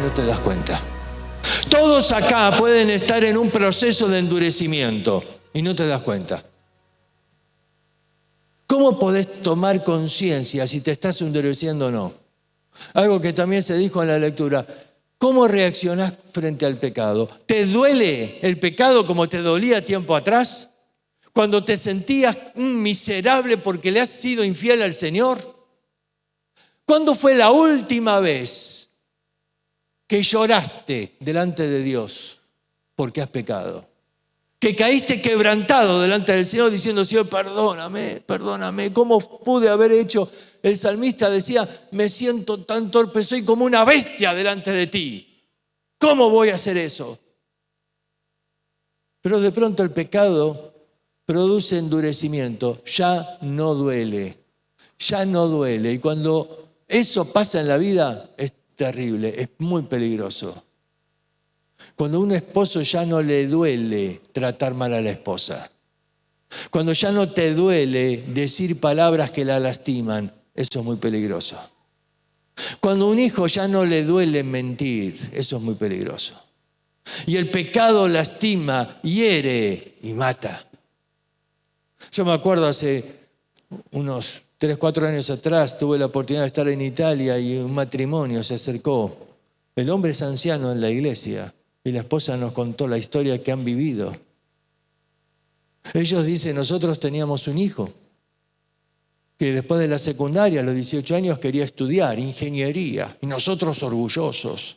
no te das cuenta. Todos acá pueden estar en un proceso de endurecimiento y no te das cuenta. ¿Cómo podés tomar conciencia si te estás endureciendo o no? Algo que también se dijo en la lectura. ¿Cómo reaccionás frente al pecado? ¿Te duele el pecado como te dolía tiempo atrás? Cuando te sentías un miserable porque le has sido infiel al Señor. ¿Cuándo fue la última vez que lloraste delante de Dios porque has pecado? Que caíste quebrantado delante del Señor diciendo, Señor, perdóname, perdóname. ¿Cómo pude haber hecho? El salmista decía, me siento tan torpe, soy como una bestia delante de ti. ¿Cómo voy a hacer eso? Pero de pronto el pecado produce endurecimiento. Ya no duele. Ya no duele. Y cuando eso pasa en la vida, es terrible, es muy peligroso. Cuando a un esposo ya no le duele tratar mal a la esposa. Cuando ya no te duele decir palabras que la lastiman, eso es muy peligroso. Cuando a un hijo ya no le duele mentir, eso es muy peligroso. Y el pecado lastima, hiere y mata. Yo me acuerdo hace unos 3, 4 años atrás, tuve la oportunidad de estar en Italia y un matrimonio se acercó. El hombre es anciano en la iglesia. Y la esposa nos contó la historia que han vivido. Ellos dicen, nosotros teníamos un hijo que después de la secundaria, a los 18 años, quería estudiar ingeniería. Y nosotros orgullosos.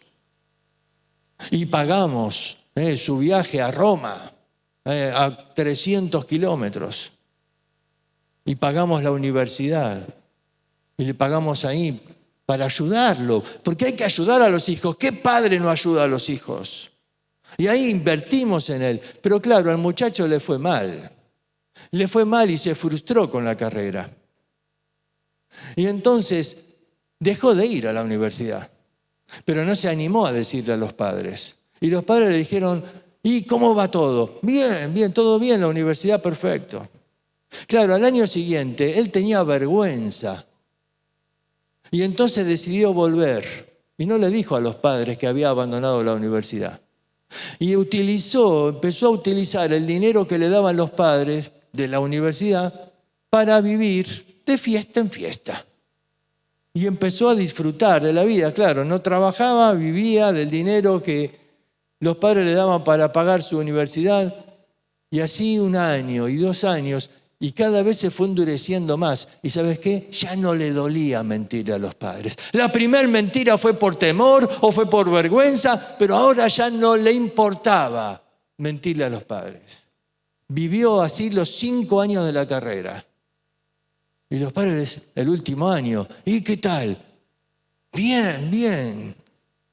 Y pagamos su viaje a Roma, a 300 kilómetros. Y pagamos la universidad. Y le pagamos ahí para ayudarlo. Porque hay que ayudar a los hijos. ¿Qué padre no ayuda a los hijos? Y ahí invertimos en él. Pero claro, al muchacho le fue mal. Le fue mal y se frustró con la carrera. Y entonces dejó de ir a la universidad. Pero no se animó a decirle a los padres. Y los padres le dijeron, ¿y cómo va todo? Bien, bien, todo bien, la universidad perfecto. Claro, al año siguiente él tenía vergüenza. Y entonces decidió volver. Y no le dijo a los padres que había abandonado la universidad. Y empezó a utilizar el dinero que le daban los padres de la universidad para vivir de fiesta en fiesta. Y empezó a disfrutar de la vida. Claro, no trabajaba, vivía del dinero que los padres le daban para pagar su universidad. Y así 1 año y 2 años. Y cada vez se fue endureciendo más. ¿Y sabes qué? Ya no le dolía mentirle a los padres. La primera mentira fue por temor o fue por vergüenza, pero ahora ya no le importaba mentirle a los padres. Vivió así los 5 años de la carrera. Y los padres, el último año, ¿y qué tal? Bien, bien.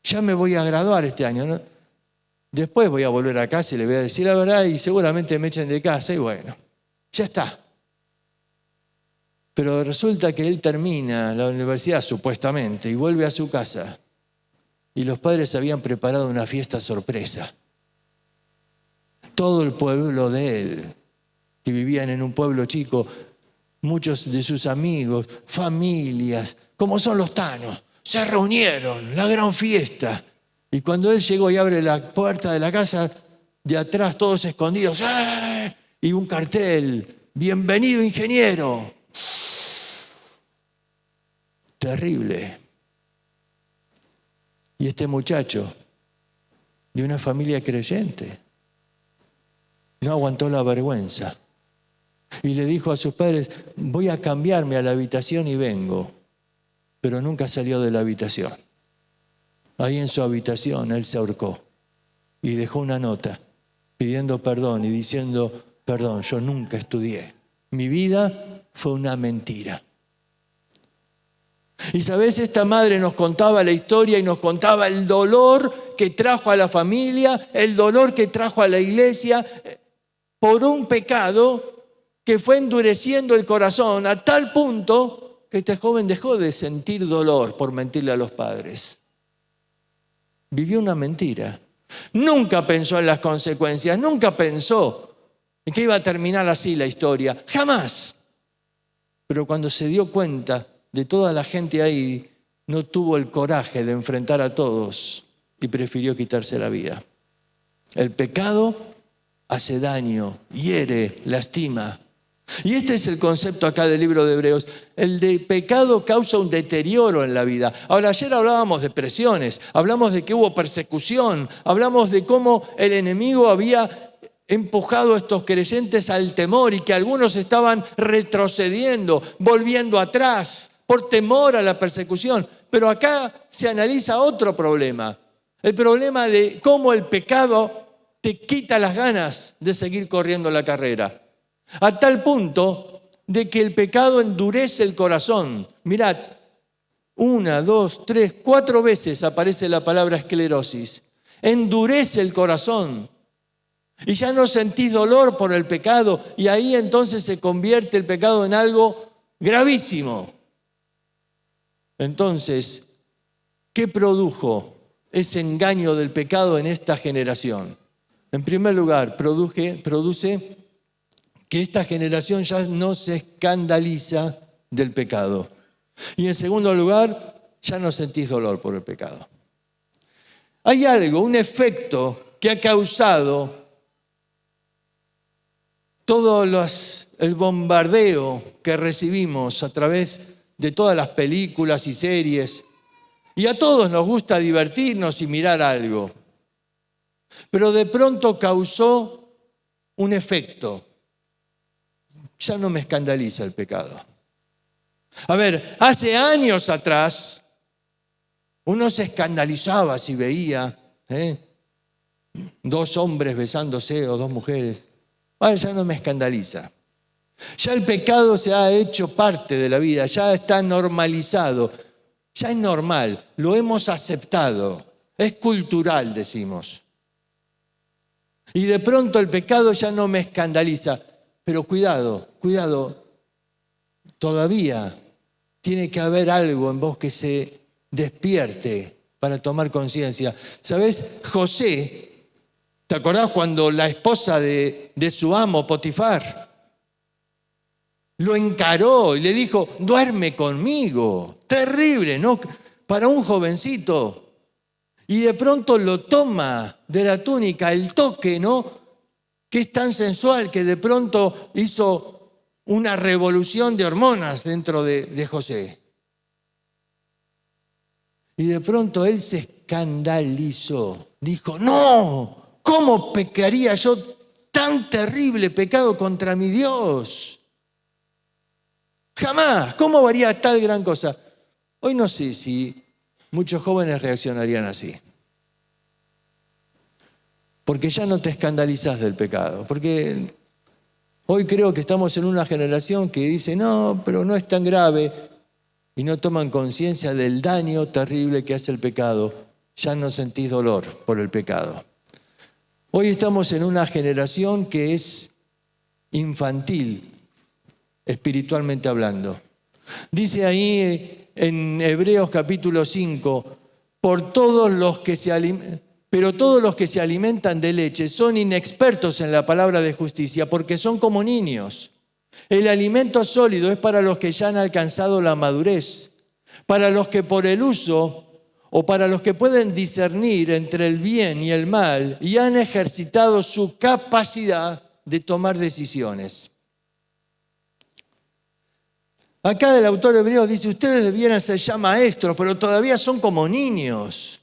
Ya me voy a graduar este año, ¿no? Después voy a volver a casa y le voy a decir la verdad y seguramente me echen de casa y bueno. Ya está. Pero resulta que él termina la universidad supuestamente y vuelve a su casa. Y los padres habían preparado una fiesta sorpresa. Todo el pueblo de él, que vivían en un pueblo chico, muchos de sus amigos, familias, como son los tanos, se reunieron, la gran fiesta. Y cuando él llegó y abre la puerta de la casa, de atrás todos escondidos, ¡eh! Y un cartel, bienvenido ingeniero. Terrible. Y este muchacho, de una familia creyente, no aguantó la vergüenza. Y le dijo a sus padres, voy a cambiarme a la habitación y vengo. Pero nunca salió de la habitación. Ahí en su habitación él se ahorcó y dejó una nota pidiendo perdón y diciendo, perdón, yo nunca estudié. Mi vida fue una mentira. Y sabes, esta madre nos contaba la historia y nos contaba el dolor que trajo a la familia, el dolor que trajo a la iglesia por un pecado que fue endureciendo el corazón a tal punto que este joven dejó de sentir dolor por mentirle a los padres. Vivió una mentira. Nunca pensó en las consecuencias, nunca pensó en que iba a terminar así la historia, jamás. Pero cuando se dio cuenta de toda la gente ahí, no tuvo el coraje de enfrentar a todos y prefirió quitarse la vida. El pecado hace daño, hiere, lastima. Y este es el concepto acá del libro de Hebreos. El de pecado causa un deterioro en la vida. Ahora, ayer hablábamos de presiones, hablamos de que hubo persecución, hablamos de cómo el enemigo había empujado a estos creyentes al temor y que algunos estaban retrocediendo, volviendo atrás por temor a la persecución. Pero acá se analiza otro problema, el problema de cómo el pecado te quita las ganas de seguir corriendo la carrera. A tal punto de que el pecado endurece el corazón. Mirad, 1, 2, 3, 4 veces aparece la palabra esclerosis. Endurece el corazón. Y ya no sentís dolor por el pecado. Y ahí entonces se convierte el pecado en algo gravísimo. Entonces, ¿qué produjo ese engaño del pecado en esta generación? En primer lugar, produce que esta generación ya no se escandaliza del pecado. Y en segundo lugar, ya no sentís dolor por el pecado. Hay algo, un efecto que ha causado todo el bombardeo que recibimos a través de todas las películas y series. Y a todos nos gusta divertirnos y mirar algo. Pero de pronto causó un efecto. Ya no me escandaliza el pecado. A ver, hace años atrás, uno se escandalizaba si veía 2 hombres besándose o 2 mujeres. Ahora ya no me escandaliza. Ya el pecado se ha hecho parte de la vida, ya está normalizado, ya es normal, lo hemos aceptado, es cultural, decimos. Y de pronto el pecado ya no me escandaliza. Pero cuidado, todavía tiene que haber algo en vos que se despierte para tomar conciencia. ¿Sabés? José, ¿te acordás cuando la esposa de su amo, Potifar, lo encaró y le dijo, duerme conmigo? Terrible, ¿no? Para un jovencito. Y de pronto lo toma de la túnica, el toque, ¿no? Que es tan sensual que de pronto hizo una revolución de hormonas dentro de José. Y de pronto él se escandalizó. Dijo, no, ¿cómo pecaría yo tan terrible pecado contra mi Dios? Jamás, ¿cómo haría tal gran cosa? Hoy no sé si muchos jóvenes reaccionarían así. Porque ya no te escandalizás del pecado. Porque hoy creo que estamos en una generación que dice, no, pero no es tan grave. Y no toman conciencia del daño terrible que hace el pecado. Ya no sentís dolor por el pecado. Hoy estamos en una generación que es infantil, espiritualmente hablando. Dice ahí en Hebreos capítulo 5, pero todos los que se alimentan de leche son inexpertos en la palabra de justicia porque son como niños. El alimento sólido es para los que ya han alcanzado la madurez, para los que por el uso o para los que pueden discernir entre el bien y el mal y han ejercitado su capacidad de tomar decisiones. Acá el autor hebreo dice, ustedes debieran ser ya maestros, pero todavía son como niños.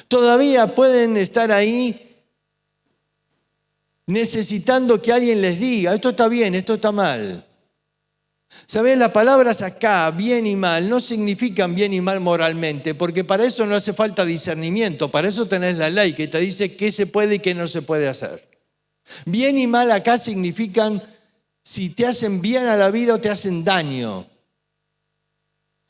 Todavía pueden estar ahí necesitando que alguien les diga, esto está bien, esto está mal. ¿Sabés? Las palabras acá, bien y mal, no significan bien y mal moralmente, porque para eso no hace falta discernimiento, para eso tenés la ley que te dice qué se puede y qué no se puede hacer. Bien y mal acá significan si te hacen bien a la vida o te hacen daño.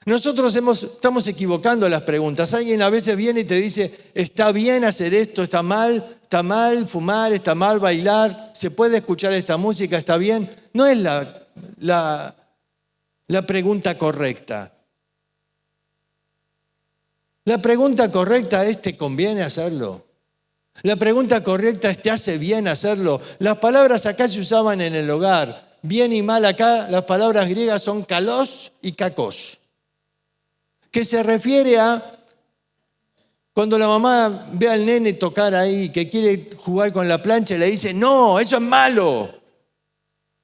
Nosotros estamos equivocando las preguntas. Alguien a veces viene y te dice, ¿está bien hacer esto? ¿Está mal fumar? ¿Está mal bailar? ¿Se puede escuchar esta música? ¿Está bien? No es la pregunta correcta. La pregunta correcta es, ¿te conviene hacerlo? La pregunta correcta es, ¿te hace bien hacerlo? Las palabras acá se usaban en el hogar. Bien y mal acá, las palabras griegas son kalos y kakos, que se refiere a Cuando la mamá ve al nene tocar ahí, que quiere jugar con la plancha, le dice, no, eso es malo.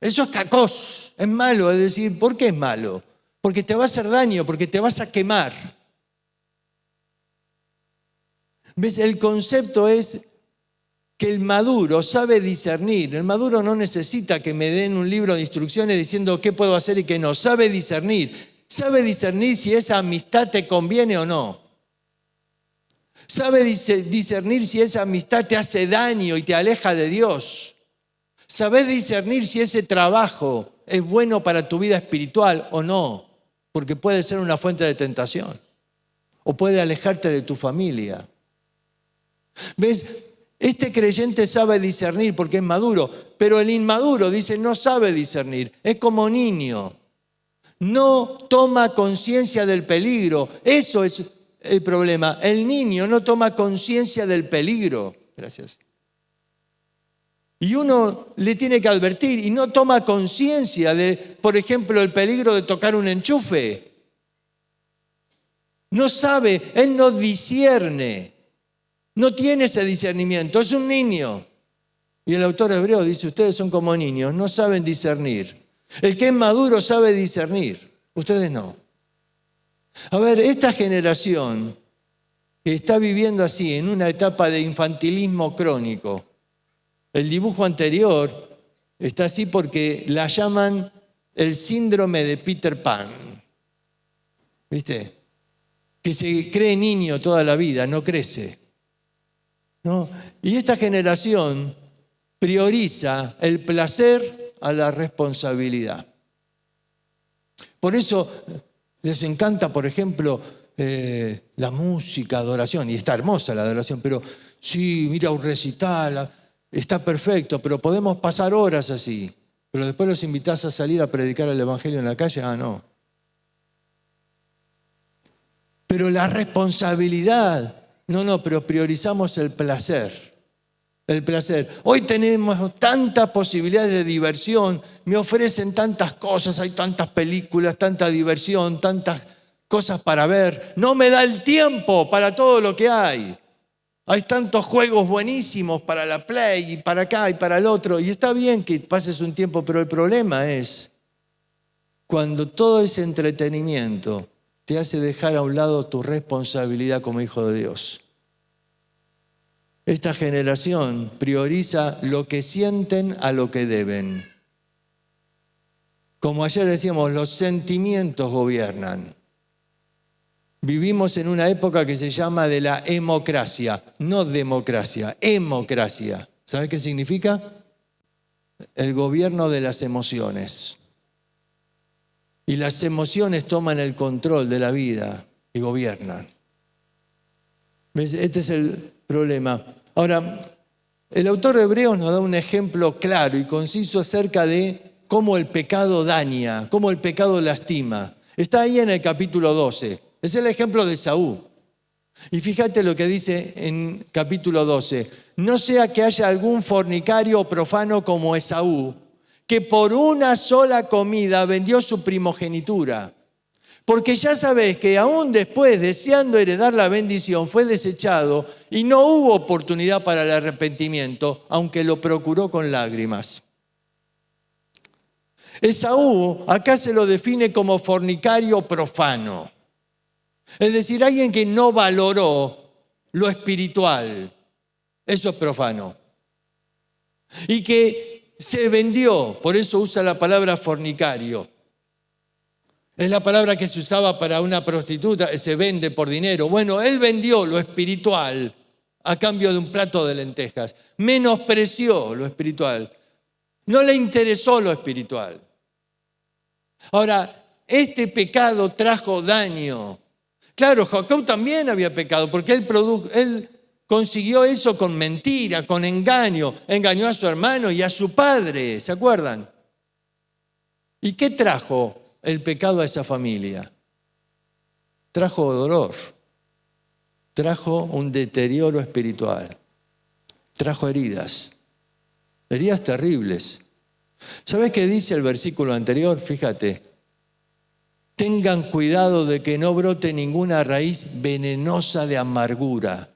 Eso es cacós, es malo. Es decir, ¿por qué es malo? Porque te va a hacer daño, porque te vas a quemar. ¿Ves? El concepto es que el maduro sabe discernir. El maduro no necesita que me den un libro de instrucciones diciendo qué puedo hacer y qué no. Sabe discernir. Sabe discernir si esa amistad te conviene o no. Sabe discernir si esa amistad te hace daño y te aleja de Dios. Sabe discernir si ese trabajo es bueno para tu vida espiritual o no, porque puede ser una fuente de tentación o puede alejarte de tu familia. ¿Ves? Este creyente sabe discernir porque es maduro, pero el inmaduro, dice, no sabe discernir. Es como niño. No toma conciencia del peligro. Eso es el problema. El niño no toma conciencia del peligro. Gracias. Y uno le tiene que advertir y no toma conciencia de, por ejemplo, el peligro de tocar un enchufe. No sabe, él no discierne. No tiene ese discernimiento, es un niño. Y el autor hebreo dice, ustedes son como niños, no saben discernir. El que es maduro sabe discernir, ustedes no. A ver, esta generación que está viviendo así, en una etapa de infantilismo crónico, el dibujo anterior está así porque la llaman el síndrome de Peter Pan. ¿Viste? Que se cree niño toda la vida, no crece. ¿No? Y esta generación prioriza el placer a la responsabilidad. Por eso les encanta, por ejemplo, la música, adoración, y está hermosa la adoración, pero sí, mira un recital, está perfecto, pero podemos pasar horas así. Pero después los invitás a salir a predicar el evangelio en la calle, no. Pero la responsabilidad, no, pero priorizamos el placer. El placer. Hoy tenemos tantas posibilidades de diversión, me ofrecen tantas cosas, hay tantas películas, tanta diversión, tantas cosas para ver. No me da el tiempo para todo lo que hay. Hay tantos juegos buenísimos para la Play y para acá y para el otro. Y está bien que pases un tiempo, pero el problema es cuando todo ese entretenimiento te hace dejar a un lado tu responsabilidad como hijo de Dios. Esta generación prioriza lo que sienten a lo que deben. Como ayer decíamos, los sentimientos gobiernan. Vivimos en una época que se llama de la emocracia, no democracia, emocracia. ¿Sabes qué significa? El gobierno de las emociones. Y las emociones toman el control de la vida y gobiernan. ¿Ves? Este es el problema. Ahora, el autor de Hebreos nos da un ejemplo claro y conciso acerca de cómo el pecado daña, cómo el pecado lastima. Está ahí en el capítulo 12. Es el ejemplo de Esaú. Y fíjate lo que dice en capítulo 12. No sea que haya algún fornicario o profano como Esaú, que por una sola comida vendió su primogenitura. Porque ya sabéis que aún después, deseando heredar la bendición, fue desechado y no hubo oportunidad para el arrepentimiento, aunque lo procuró con lágrimas. Esaú acá se lo define como fornicario profano. Es decir, alguien que no valoró lo espiritual. Eso es profano. Y que se vendió, por eso usa la palabra fornicario. Es la palabra que se usaba para una prostituta, se vende por dinero. Bueno, él vendió lo espiritual a cambio de un plato de lentejas. Menospreció lo espiritual. No le interesó lo espiritual. Ahora, este pecado trajo daño. Claro, Jacob también había pecado porque él consiguió eso con mentira, con engaño. Engañó a su hermano y a su padre, ¿se acuerdan? ¿Y qué trajo el pecado a esa familia? Trajo dolor, trajo un deterioro espiritual, trajo heridas terribles. ¿Sabes qué dice el versículo anterior? Fíjate, tengan cuidado de que no brote ninguna raíz venenosa de amargura,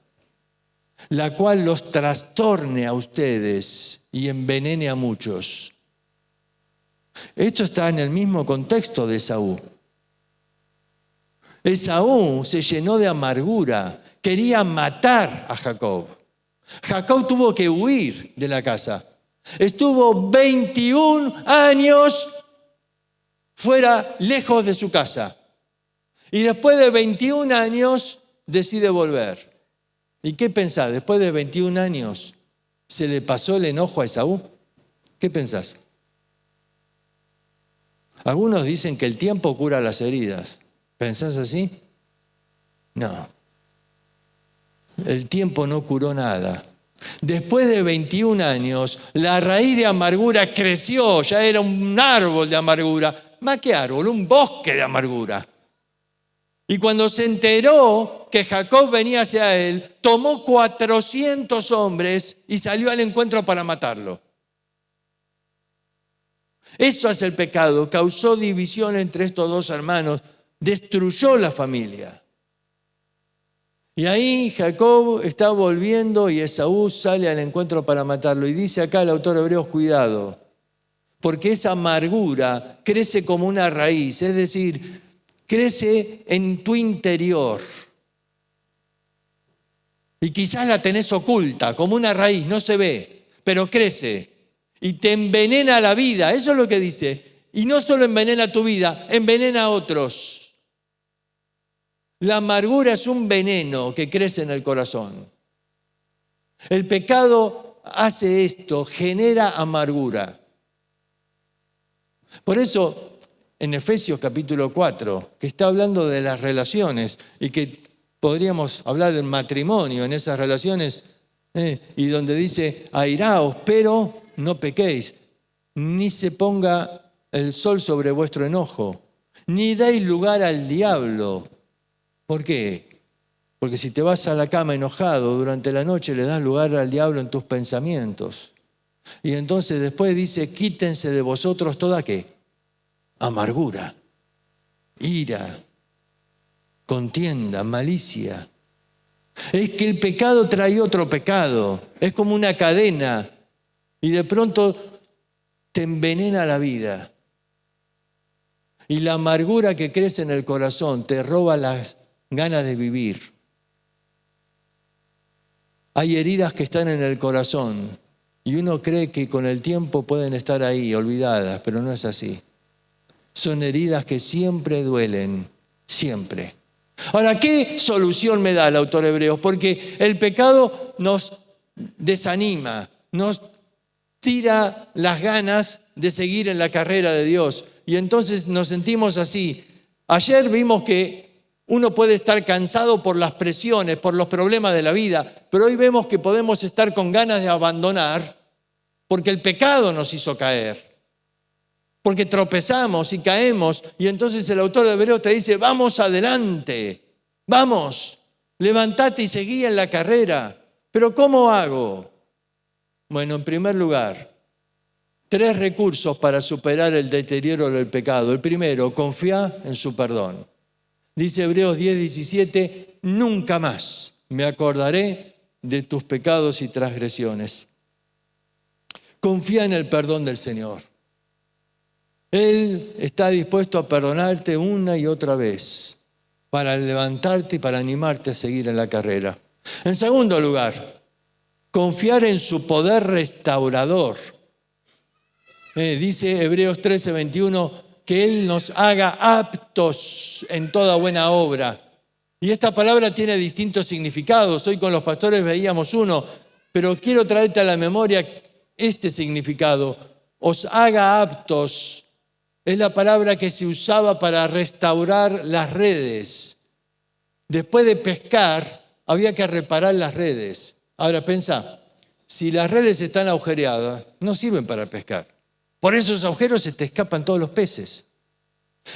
la cual los trastorne a ustedes y envenene a muchos. Esto está en el mismo contexto de Esaú. Esaú se llenó de amargura, quería matar a Jacob. Jacob tuvo que huir de la casa. Estuvo 21 años fuera, lejos de su casa. Y después de 21 años decide volver. ¿Y qué pensás? Después de 21 años, ¿se le pasó el enojo a Esaú? ¿Qué pensás? Algunos dicen que el tiempo cura las heridas. ¿Pensás así? No. El tiempo no curó nada. Después de 21 años, la raíz de amargura creció, ya era un árbol de amargura. Más que árbol, un bosque de amargura. Y cuando se enteró que Jacob venía hacia él, tomó 400 hombres y salió al encuentro para matarlo. Eso hace el pecado, causó división entre estos dos hermanos, destruyó la familia. Y ahí Jacob está volviendo y Esaú sale al encuentro para matarlo. Y dice acá el autor hebreo, cuidado, porque esa amargura crece como una raíz, es decir, crece en tu interior. Y quizás la tenés oculta, como una raíz, no se ve, pero crece. Y te envenena la vida, eso es lo que dice. Y no solo envenena tu vida, envenena a otros. La amargura es un veneno que crece en el corazón. El pecado hace esto, genera amargura. Por eso, en Efesios capítulo 4, que está hablando de las relaciones y que podríamos hablar del matrimonio en esas relaciones, y donde dice, airaos, pero no pequéis, ni se ponga el sol sobre vuestro enojo, ni deis lugar al diablo. ¿Por qué? Porque si te vas a la cama enojado durante la noche, le das lugar al diablo en tus pensamientos. Y entonces después dice, quítense de vosotros toda ¿qué? Amargura, ira, contienda, malicia. Es que el pecado trae otro pecado, es como una cadena y de pronto te envenena la vida. Y la amargura que crece en el corazón te roba las ganas de vivir. Hay heridas que están en el corazón y uno cree que con el tiempo pueden estar ahí, olvidadas, pero no es así. Son heridas que siempre duelen, siempre. Ahora, ¿qué solución me da el autor hebreo? Porque el pecado nos desanima, nos tira las ganas de seguir en la carrera de Dios. Y entonces nos sentimos así. Ayer vimos que uno puede estar cansado por las presiones, por los problemas de la vida, pero hoy vemos que podemos estar con ganas de abandonar porque el pecado nos hizo caer. Porque tropezamos y caemos y entonces el autor de Hebreos te dice, vamos adelante, vamos, levántate y seguí en la carrera. ¿Pero cómo hago? Bueno, en primer lugar, 3 recursos para superar el deterioro del pecado. El primero, confía en su perdón. Dice Hebreos 10:17, nunca más me acordaré de tus pecados y transgresiones. Confía en el perdón del Señor. Él está dispuesto a perdonarte una y otra vez para levantarte y para animarte a seguir en la carrera. En segundo lugar, confiar en su poder restaurador. Dice Hebreos 13:21 que Él nos haga aptos en toda buena obra. Y esta palabra tiene distintos significados. Hoy con los pastores veíamos uno, pero quiero traerte a la memoria este significado. Os haga aptos. Es la palabra que se usaba para restaurar las redes. Después de pescar, había que reparar las redes. Ahora pensá, si las redes están agujereadas, no sirven para pescar. Por esos agujeros se te escapan todos los peces.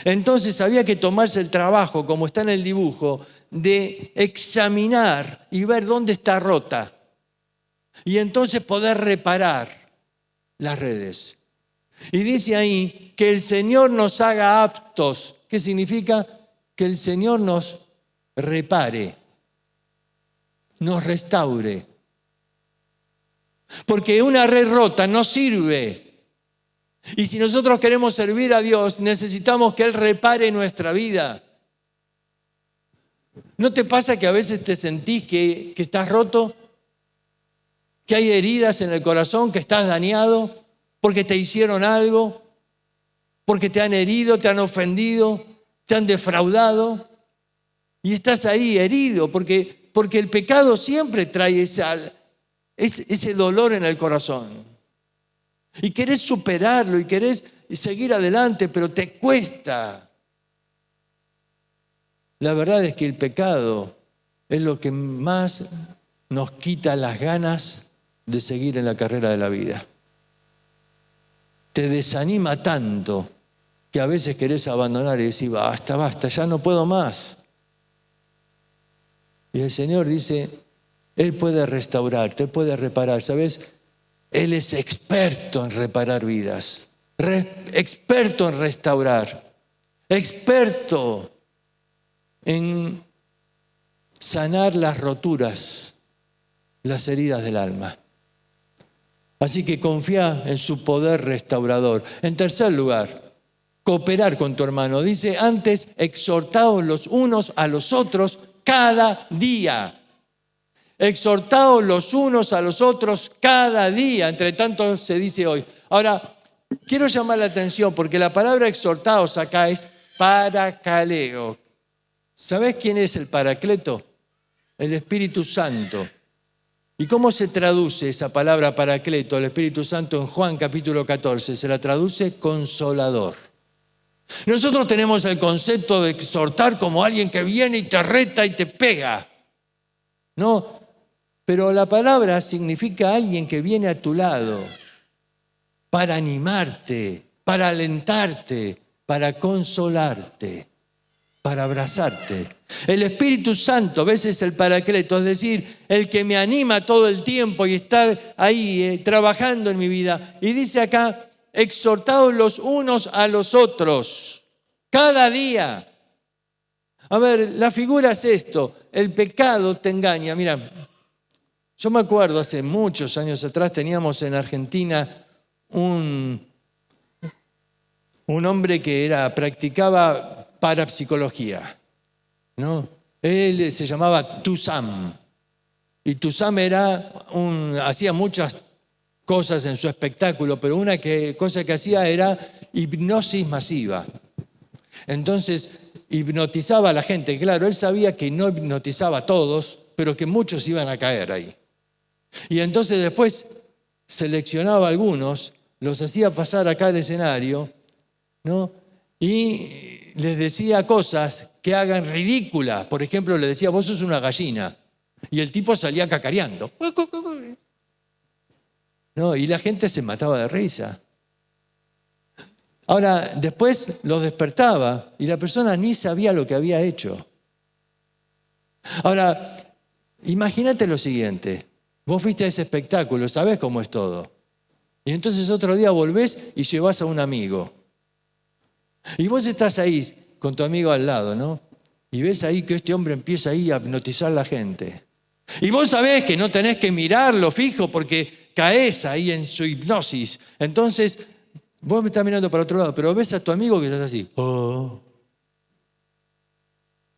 Entonces había que tomarse el trabajo, como está en el dibujo, de examinar y ver dónde está rota. Y entonces poder reparar las redes. Y dice ahí que el Señor nos haga aptos. ¿Qué significa? Que el Señor nos repare, nos restaure. Porque una red rota no sirve. Y si nosotros queremos servir a Dios, necesitamos que Él repare nuestra vida. ¿No te pasa que a veces te sentís que estás roto? ¿Que hay heridas en el corazón? ¿Que estás dañado? ¿Porque te hicieron algo? ¿Porque te han herido, te han ofendido, te han defraudado? Y estás ahí herido porque el pecado siempre trae ese dolor en el corazón. Y querés superarlo y querés seguir adelante, pero te cuesta. La verdad es que el pecado es lo que más nos quita las ganas de seguir en la carrera de la vida. Te desanima tanto que a veces querés abandonar y decir, basta, basta, ya no puedo más. Y el Señor dice, Él puede restaurarte, Él puede reparar. ¿Sabes? Él es experto en reparar vidas, experto en restaurar, experto en sanar las roturas, las heridas del alma. Así que confía en su poder restaurador. En tercer lugar, cooperar con tu hermano. Dice, antes exhortaos los unos a los otros cada día. Exhortaos los unos a los otros cada día. Entre tanto se dice hoy. Ahora, quiero llamar la atención porque la palabra exhortaos acá es paracaleo. ¿Sabés quién es el Paracleto? El Espíritu Santo. ¿Y cómo se traduce esa palabra Paracleto, el Espíritu Santo, en Juan capítulo 14? Se la traduce consolador. Nosotros tenemos el concepto de exhortar como alguien que viene y te reta y te pega. No, pero la palabra significa alguien que viene a tu lado para animarte, para alentarte, para consolarte, para abrazarte. El Espíritu Santo, a veces el Paracleto, es decir, el que me anima todo el tiempo y está ahí trabajando en mi vida. Y dice acá, exhortaos los unos a los otros, cada día. A ver, la figura es esto, el pecado te engaña. Mira, yo me acuerdo hace muchos años atrás teníamos en Argentina un hombre que practicaba parapsicología, ¿no? Él se llamaba Tusam. Y Tusam hacía muchas cosas en su espectáculo, pero una cosa que hacía era hipnosis masiva. Entonces, hipnotizaba a la gente. Claro, él sabía que no hipnotizaba a todos, pero que muchos iban a caer ahí. Y entonces después seleccionaba a algunos, los hacía pasar acá al escenario, ¿no? Y les decía cosas que hagan ridículas. Por ejemplo, le decía, vos sos una gallina. Y el tipo salía cacareando. ¿No? Y la gente se mataba de risa. Ahora, después los despertaba y la persona ni sabía lo que había hecho. Ahora, imagínate lo siguiente. Vos fuiste a ese espectáculo, sabés cómo es todo. Y entonces otro día volvés y llevás a un amigo. Y vos estás ahí con tu amigo al lado, ¿no? Y ves ahí que este hombre empieza ahí a hipnotizar a la gente. Y vos sabés que no tenés que mirarlo fijo porque caes ahí en su hipnosis. Entonces, vos me estás mirando para otro lado, pero ves a tu amigo que estás así. Oh.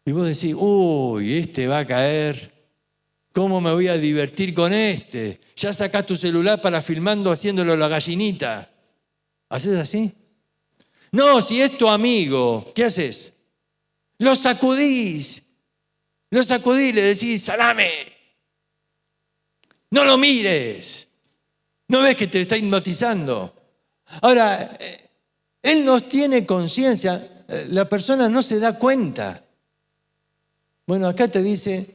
Y vos decís, uy, este va a caer. ¿Cómo me voy a divertir con este? Ya sacás tu celular para filmando haciéndolo la gallinita. ¿Haces así? No, si es tu amigo, ¿qué haces? Lo sacudís, le decís, salame. No lo mires. ¿No ves que te está hipnotizando? Ahora, él no tiene conciencia, la persona no se da cuenta. Bueno, acá te dice,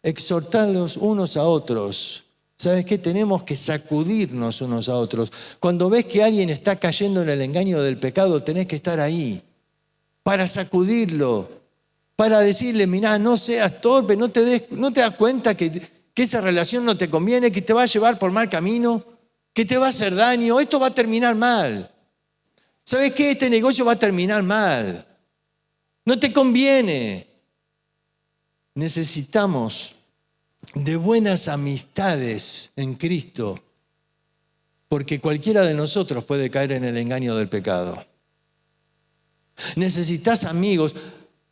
exhortarlos unos a otros. ¿Sabes qué? Tenemos que sacudirnos unos a otros. Cuando ves que alguien está cayendo en el engaño del pecado, tenés que estar ahí para sacudirlo, para decirle, mirá, no seas torpe, no te das cuenta que esa relación no te conviene, que te va a llevar por mal camino, que te va a hacer daño, esto va a terminar mal. ¿Sabes qué? Este negocio va a terminar mal. No te conviene. Necesitamos de buenas amistades en Cristo, porque cualquiera de nosotros puede caer en el engaño del pecado. Necesitas amigos.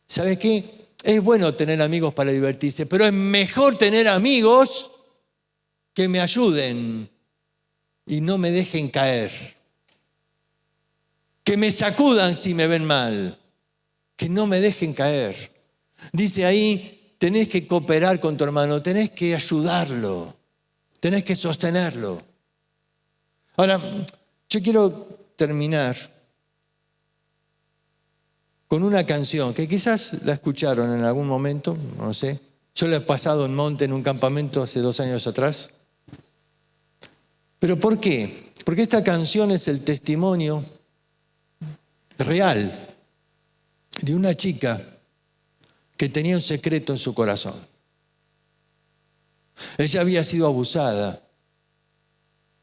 ¿Sabes qué? Es bueno tener amigos para divertirse, pero es mejor tener amigos que me ayuden y no me dejen caer. Que me sacudan si me ven mal. Que no me dejen caer. Dice ahí, tenés que cooperar con tu hermano, tenés que ayudarlo, tenés que sostenerlo. Ahora, yo quiero terminar con una canción que quizás la escucharon en algún momento, no sé. Yo la he pasado en Monte en un campamento hace 2 años atrás. ¿Pero por qué? Porque esta canción es el testimonio real de una chica que tenía un secreto en su corazón. Ella había sido abusada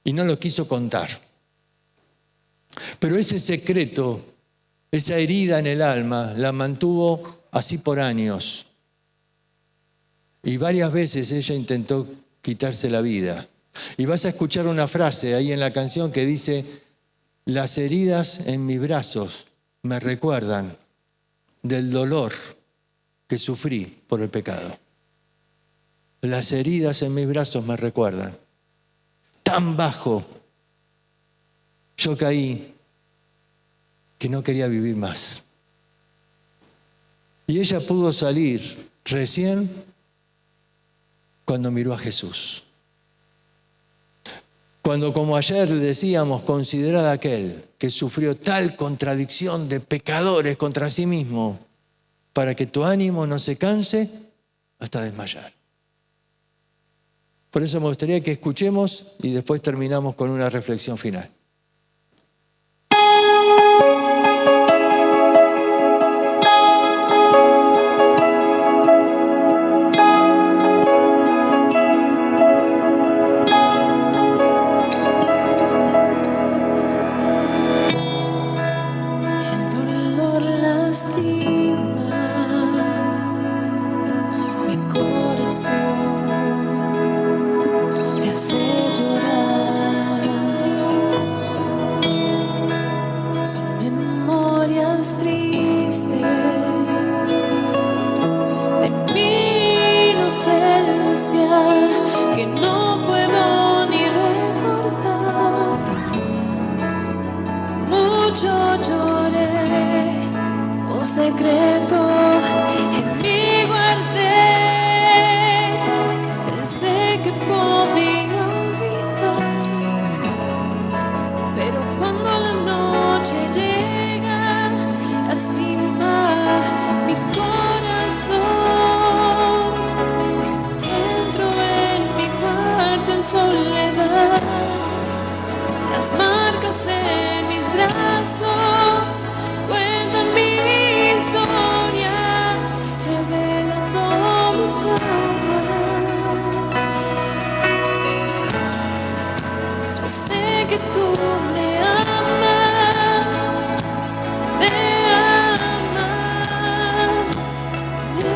y no lo quiso contar. Pero ese secreto, esa herida en el alma, la mantuvo así por años. Y varias veces ella intentó quitarse la vida. Y vas a escuchar una frase ahí en la canción que dice: las heridas en mis brazos me recuerdan del dolor que sufrí por el pecado. Las heridas en mis brazos me recuerdan. Tan bajo yo caí que no quería vivir más. Y ella pudo salir recién cuando miró a Jesús. Cuando, como ayer decíamos, considerad a aquel que sufrió tal contradicción de pecadores contra sí mismo, para que tu ánimo no se canse hasta desmayar. Por eso me gustaría que escuchemos y después terminamos con una reflexión final. Que no puedo ni recordar. Mucho lloré, un secreto en mí guardé. Pensé que podía olvidar, pero cuando la noche llega, lastima mi corazón. En soledad, las marcas en mis brazos cuentan mi historia, revelando mis traumas. Yo sé que tú me amas, me amas, me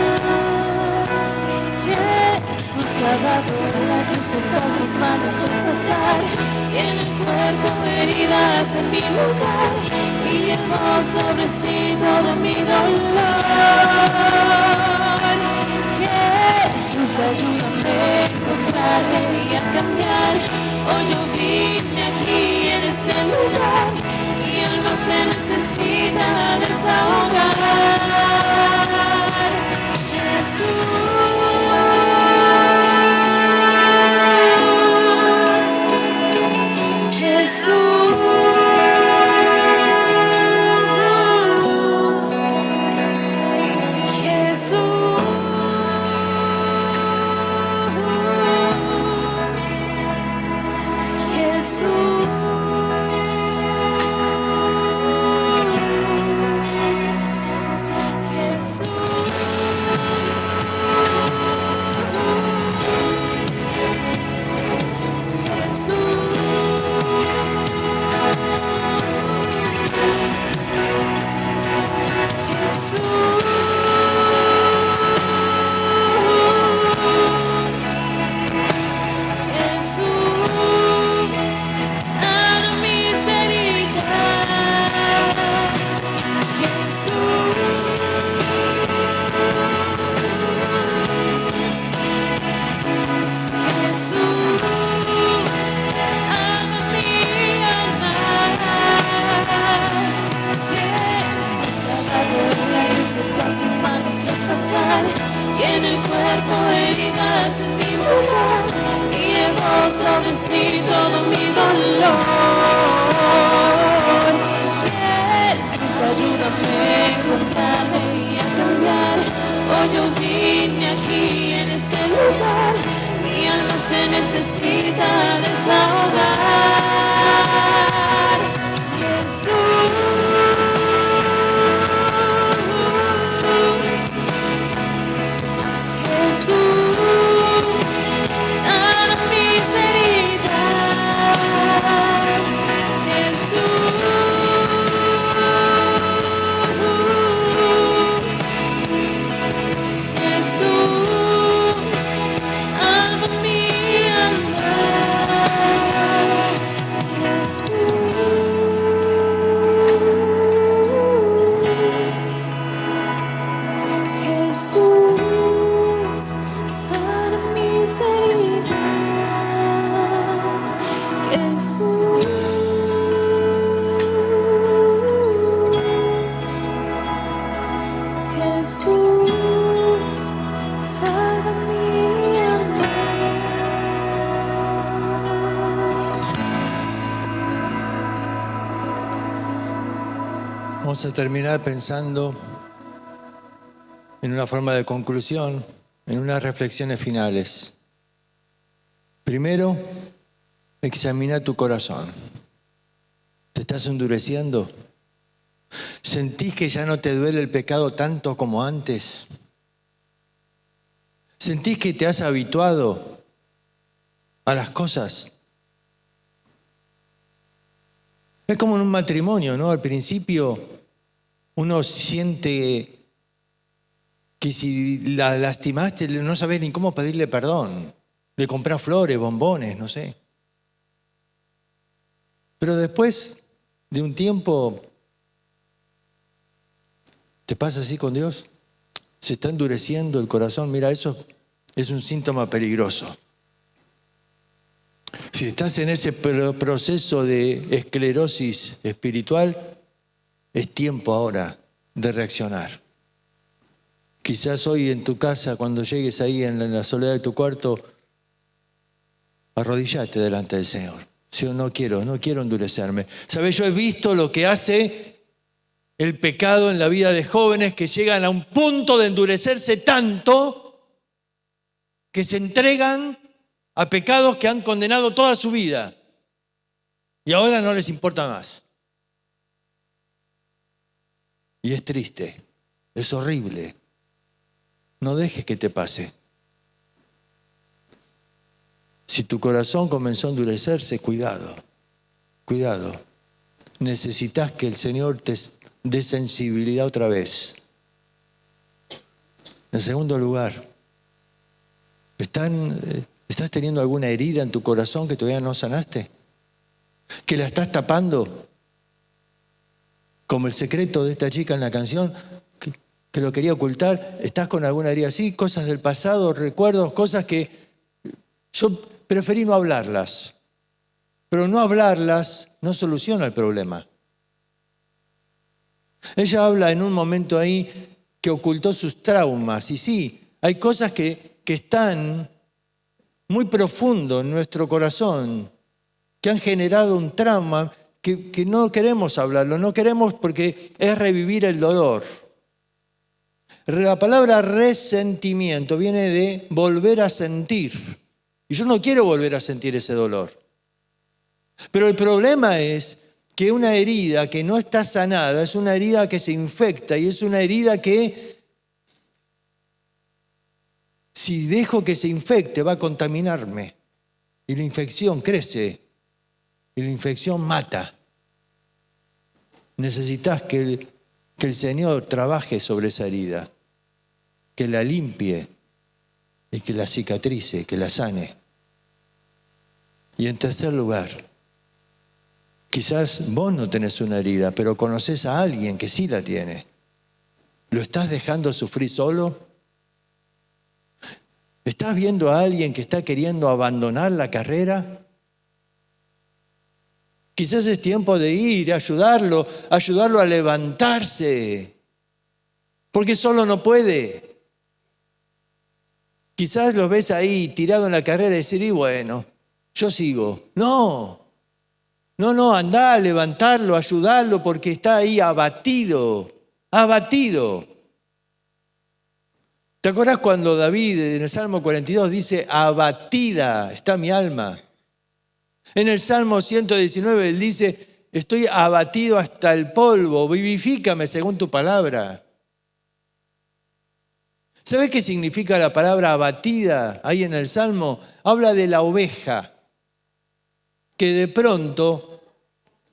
amas. Jesús clavado en la cruz está sus manos traspasar, y en el cuerpo heridas en mi lugar, y llevó sobre sí todo mi dolor. Jesús, ayúdame a encontrarme y a cambiar. Hoy yo vine aquí en este lugar, y alma se necesita desahogar. Jesús. Vamos a terminar pensando en una forma de conclusión, en unas reflexiones finales. Primero, examina tu corazón. ¿Te estás endureciendo? ¿Sentís que ya no te duele el pecado tanto como antes? ¿Sentís que te has habituado a las cosas? Es como en un matrimonio, ¿no? Al principio uno siente que si la lastimaste no sabés ni cómo pedirle perdón. Le comprás flores, bombones, no sé. Pero después de un tiempo, ¿te pasa así con Dios? Se está endureciendo el corazón. Mira, eso es un síntoma peligroso. Si estás en ese proceso de esclerosis espiritual, es tiempo ahora de reaccionar. Quizás hoy en tu casa, cuando llegues ahí en la soledad de tu cuarto, arrodillate delante del Señor. Señor, no quiero endurecerme. ¿Sabes? Yo he visto lo que hace el pecado en la vida de jóvenes que llegan a un punto de endurecerse tanto que se entregan a pecados que han condenado toda su vida y ahora no les importa más. Y es triste, es horrible. No dejes que te pase. Si tu corazón comenzó a endurecerse, cuidado. Necesitas que el Señor te dé sensibilidad otra vez. En segundo lugar, ¿estás teniendo alguna herida en tu corazón que todavía no sanaste? ¿Que la estás tapando? Como el secreto de esta chica en la canción, que lo quería ocultar. ¿Estás con alguna herida así? Cosas del pasado, recuerdos, cosas que yo preferí no hablarlas. Pero no hablarlas no soluciona el problema. Ella habla en un momento ahí que ocultó sus traumas. Y sí, hay cosas que están muy profundo en nuestro corazón, que han generado un trauma que no queremos hablarlo, no queremos porque es revivir el dolor. La palabra resentimiento viene de volver a sentir. Y yo no quiero volver a sentir ese dolor. Pero el problema es que una herida que no está sanada es una herida que se infecta y es una herida que, si dejo que se infecte, va a contaminarme. Y la infección crece. Y la infección mata. Necesitas que el Señor trabaje sobre esa herida. Que la limpie. Y que la cicatrice, que la sane. Y en tercer lugar, quizás vos no tenés una herida, pero conocés a alguien que sí la tiene. ¿Lo estás dejando sufrir solo? ¿Estás viendo a alguien que está queriendo abandonar la carrera? Quizás es tiempo de ir, ayudarlo a levantarse, porque solo no puede. Quizás lo ves ahí tirado en la carrera y decir, y bueno, yo sigo. No, andá a levantarlo, a ayudarlo, porque está ahí abatido. ¿Te acuerdas cuando David en el Salmo 42 dice, abatida está mi alma? En el Salmo 119 él dice, estoy abatido hasta el polvo, vivifícame según tu palabra. ¿Sabes qué significa la palabra abatida ahí en el Salmo? Habla de la oveja, que de pronto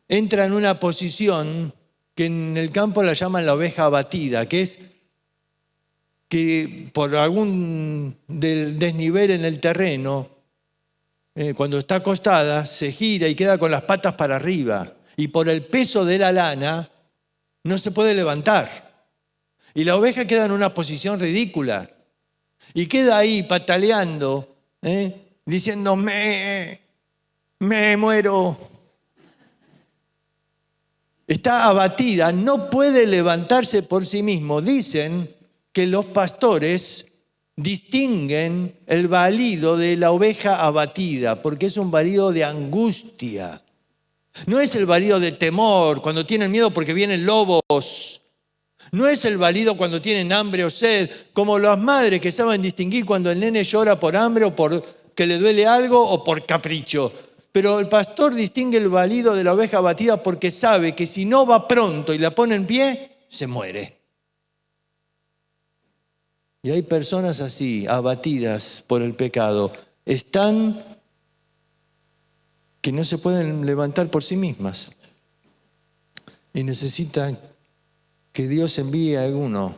entra en una posición que en el campo la llaman la oveja abatida, que es que por algún desnivel en el terreno, cuando está acostada, se gira y queda con las patas para arriba. Y por el peso de la lana, no se puede levantar. Y la oveja queda en una posición ridícula. Y queda ahí pataleando, diciendo, me muero. Está abatida, no puede levantarse por sí mismo. Dicen que los pastores distinguen el balido de la oveja abatida, porque es un balido de angustia. No es el balido de temor, cuando tienen miedo porque vienen lobos. No es el balido cuando tienen hambre o sed, como las madres que saben distinguir cuando el nene llora por hambre o porque le duele algo o por capricho. Pero el pastor distingue el balido de la oveja abatida porque sabe que si no va pronto y la pone en pie, se muere. Y hay personas así, abatidas por el pecado, están que no se pueden levantar por sí mismas y necesitan que Dios envíe a alguno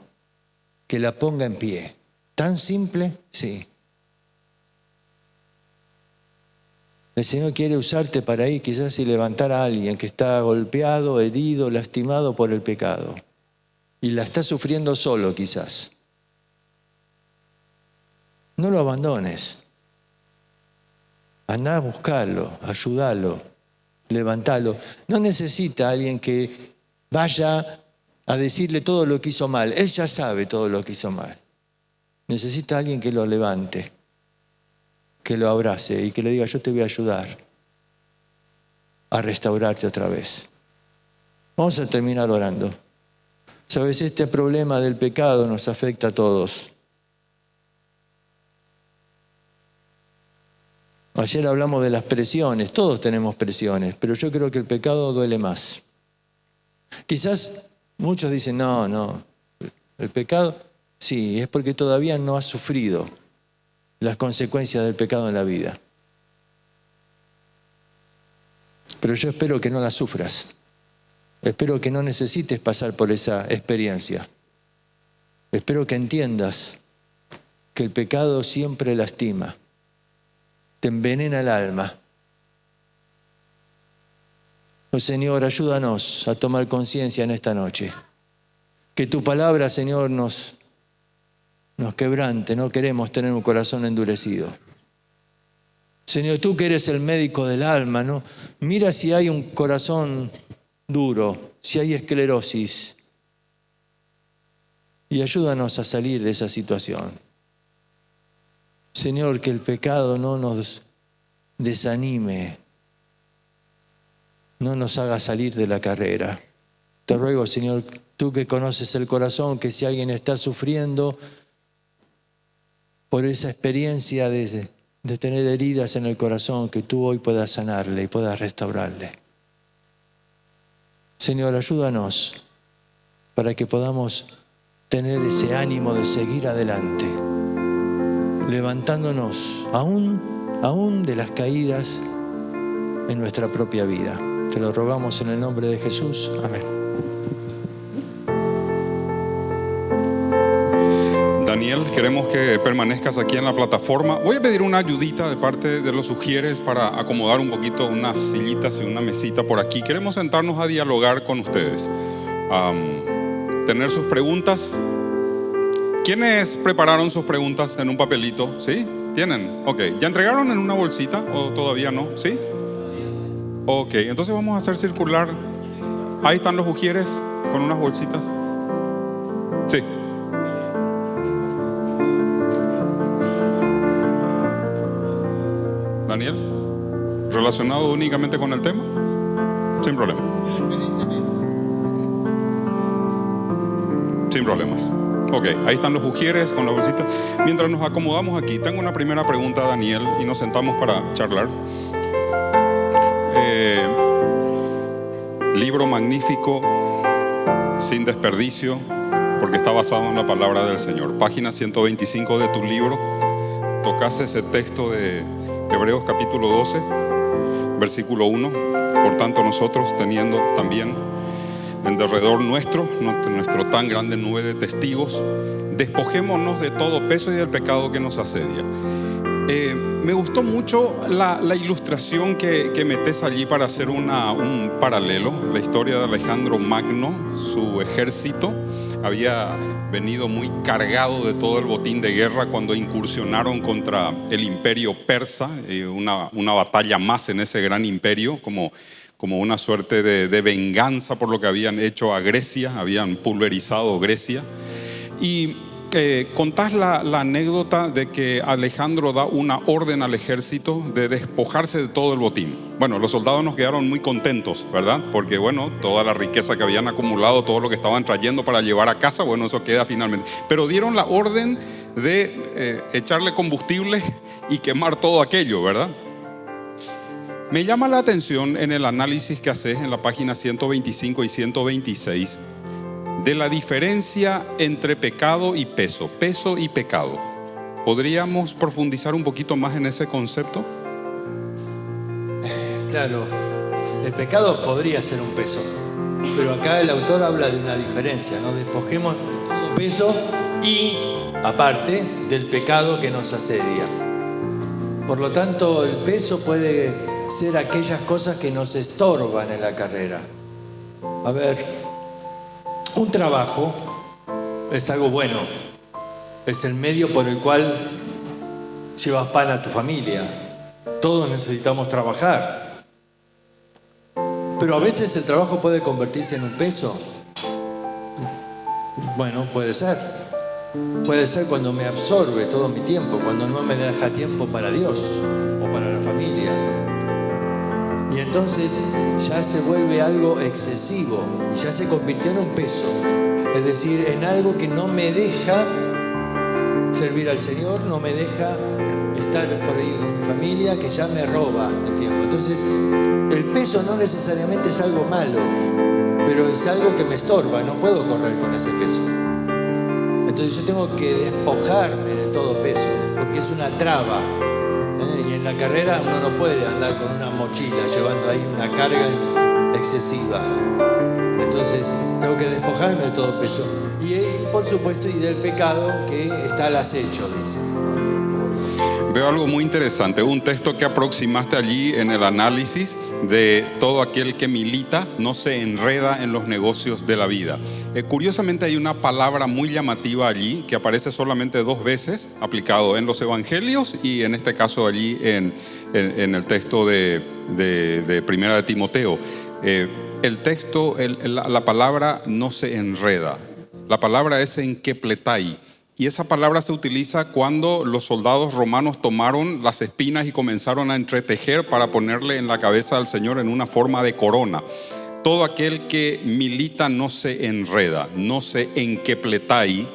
que la ponga en pie. ¿Tan simple? Sí. El Señor quiere usarte para ir quizás y levantar a alguien que está golpeado, herido, lastimado por el pecado y la está sufriendo solo quizás. No lo abandones. Andá a buscarlo, ayúdalo, levantalo. No necesita alguien que vaya a decirle todo lo que hizo mal. Él ya sabe todo lo que hizo mal. Necesita alguien que lo levante, que lo abrace y que le diga: yo te voy a ayudar a restaurarte otra vez. Vamos a terminar orando. Sabes, este problema del pecado nos afecta a todos. Ayer hablamos de las presiones, todos tenemos presiones, pero yo creo que el pecado duele más. Quizás muchos dicen, no, el pecado, sí, es porque todavía no has sufrido las consecuencias del pecado en la vida. Pero yo espero que no las sufras. Espero que no necesites pasar por esa experiencia. Espero que entiendas que el pecado siempre lastima. Te envenena el alma. Oh Señor, ayúdanos a tomar conciencia en esta noche. Que tu palabra, Señor, nos quebrante. No queremos tener un corazón endurecido. Señor, tú que eres el médico del alma, ¿no? Mira si hay un corazón duro, si hay esclerosis. Y ayúdanos a salir de esa situación. Señor, que el pecado no nos desanime, no nos haga salir de la carrera. Te ruego, Señor, tú que conoces el corazón, que si alguien está sufriendo por esa experiencia de tener heridas en el corazón, que tú hoy puedas sanarle y puedas restaurarle. Señor, ayúdanos para que podamos tener ese ánimo de seguir adelante, levantándonos aún de las caídas en nuestra propia vida. Te lo rogamos en el nombre de Jesús. Amén. Daniel, queremos que permanezcas aquí en la plataforma. Voy a pedir una ayudita de parte de los sugieres para acomodar un poquito unas sillitas y una mesita por aquí. Queremos sentarnos a dialogar con ustedes, tener sus preguntas. ¿Quiénes prepararon sus preguntas en un papelito? ¿Sí? ¿Tienen? Ok. ¿Ya entregaron en una bolsita o todavía no? ¿Sí? Ok. Entonces vamos a hacer circular. Ahí están los ujieres con unas bolsitas. Sí. Daniel, ¿relacionado únicamente con el tema? Sin problema. Sin problemas. Ok, ahí están los ujieres con la bolsita. Mientras nos acomodamos aquí, tengo una primera pregunta a Daniel y nos sentamos para charlar. Libro magnífico, sin desperdicio, porque está basado en la palabra del Señor. Página 125 de tu libro. Tocas ese texto de Hebreos capítulo 12, versículo 1. Por tanto, nosotros, teniendo también en derredor nuestro tan grande nube de testigos, despojémonos de todo peso y del pecado que nos asedia. Me gustó mucho la ilustración que metes allí para hacer un paralelo. La historia de Alejandro Magno, su ejército había venido muy cargado de todo el botín de guerra cuando incursionaron contra el imperio persa, una batalla más en ese gran imperio, como una suerte de venganza por lo que habían hecho a Grecia, habían pulverizado Grecia. Y contás la anécdota de que Alejandro da una orden al ejército de despojarse de todo el botín. Bueno, los soldados nos quedaron muy contentos, ¿verdad? Porque bueno, toda la riqueza que habían acumulado, todo lo que estaban trayendo para llevar a casa, bueno, eso queda finalmente. Pero dieron la orden de echarle combustible y quemar todo aquello, ¿verdad? Me llama la atención en el análisis que haces en la página 125 y 126 de la diferencia entre pecado y peso y pecado. ¿Podríamos profundizar un poquito más en ese concepto? Claro, el pecado podría ser un peso, pero acá el autor habla de una diferencia, ¿no? Despojemos todo peso y, aparte, del pecado que nos asedia. Por lo tanto, el peso puede ser aquellas cosas que nos estorban en la carrera. A ver, un trabajo es algo bueno, es el medio por el cual llevas pan a tu familia. Todos necesitamos trabajar. Pero a veces el trabajo puede convertirse en un peso. Bueno, puede ser. Puede ser cuando me absorbe todo mi tiempo, cuando no me deja tiempo para Dios o para la familia. Y entonces ya se vuelve algo excesivo y ya se convirtió en un peso. Es decir, en algo que no me deja servir al Señor, no me deja estar por ahí con mi familia, que ya me roba el tiempo. Entonces, el peso no necesariamente es algo malo, pero es algo que me estorba, no puedo correr con ese peso. Entonces yo tengo que despojarme de todo peso, porque es una traba. Y en la carrera uno no puede andar con una mochila llevando ahí una carga excesiva. Entonces tengo que despojarme de todo peso. Y por supuesto, y del pecado que está al acecho, dice. Veo algo muy interesante, un texto que aproximaste allí en el análisis de todo aquel que milita no se enreda en los negocios de la vida. Curiosamente hay una palabra muy llamativa allí que aparece solamente 2 veces, aplicado en los evangelios y en este caso allí en el texto de Primera de Timoteo. El texto, la palabra no se enreda, la palabra es enkepletai. Y esa palabra se utiliza cuando los soldados romanos tomaron las espinas y comenzaron a entretejer para ponerle en la cabeza al Señor en una forma de corona. Todo aquel que milita no se enreda, no se enkepletai,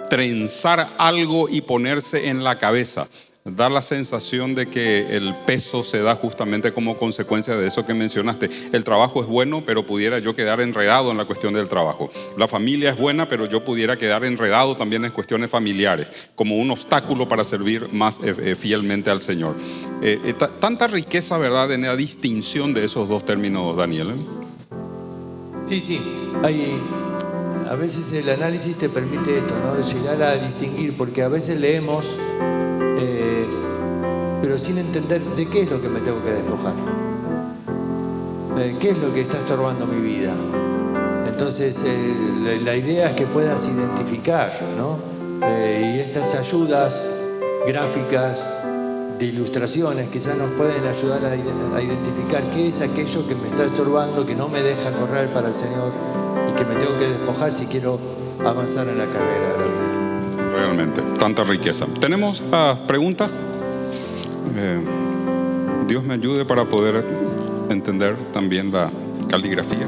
trenzar algo y ponerse en la cabeza. Da la sensación de que el peso se da justamente como consecuencia de eso que mencionaste. El trabajo es bueno, pero pudiera yo quedar enredado en la cuestión del trabajo. La familia es buena, pero yo pudiera quedar enredado también en cuestiones familiares, como un obstáculo para servir más fielmente al Señor. Tanta riqueza, ¿verdad?, en la distinción de esos dos términos, Daniel. Sí. A veces el análisis te permite esto, ¿no? De llegar a distinguir, porque a veces leemos pero sin entender de qué es lo que me tengo que despojar, qué es lo que está estorbando mi vida. Entonces la idea es que puedas identificar, ¿no? Y estas ayudas gráficas de ilustraciones quizás nos pueden ayudar a identificar qué es aquello que me está estorbando, que no me deja correr para el Señor y que me tengo que despojar si quiero avanzar en la carrera de la vida. Realmente, tanta riqueza. ¿Tenemos preguntas? Dios me ayude para poder entender también la caligrafía.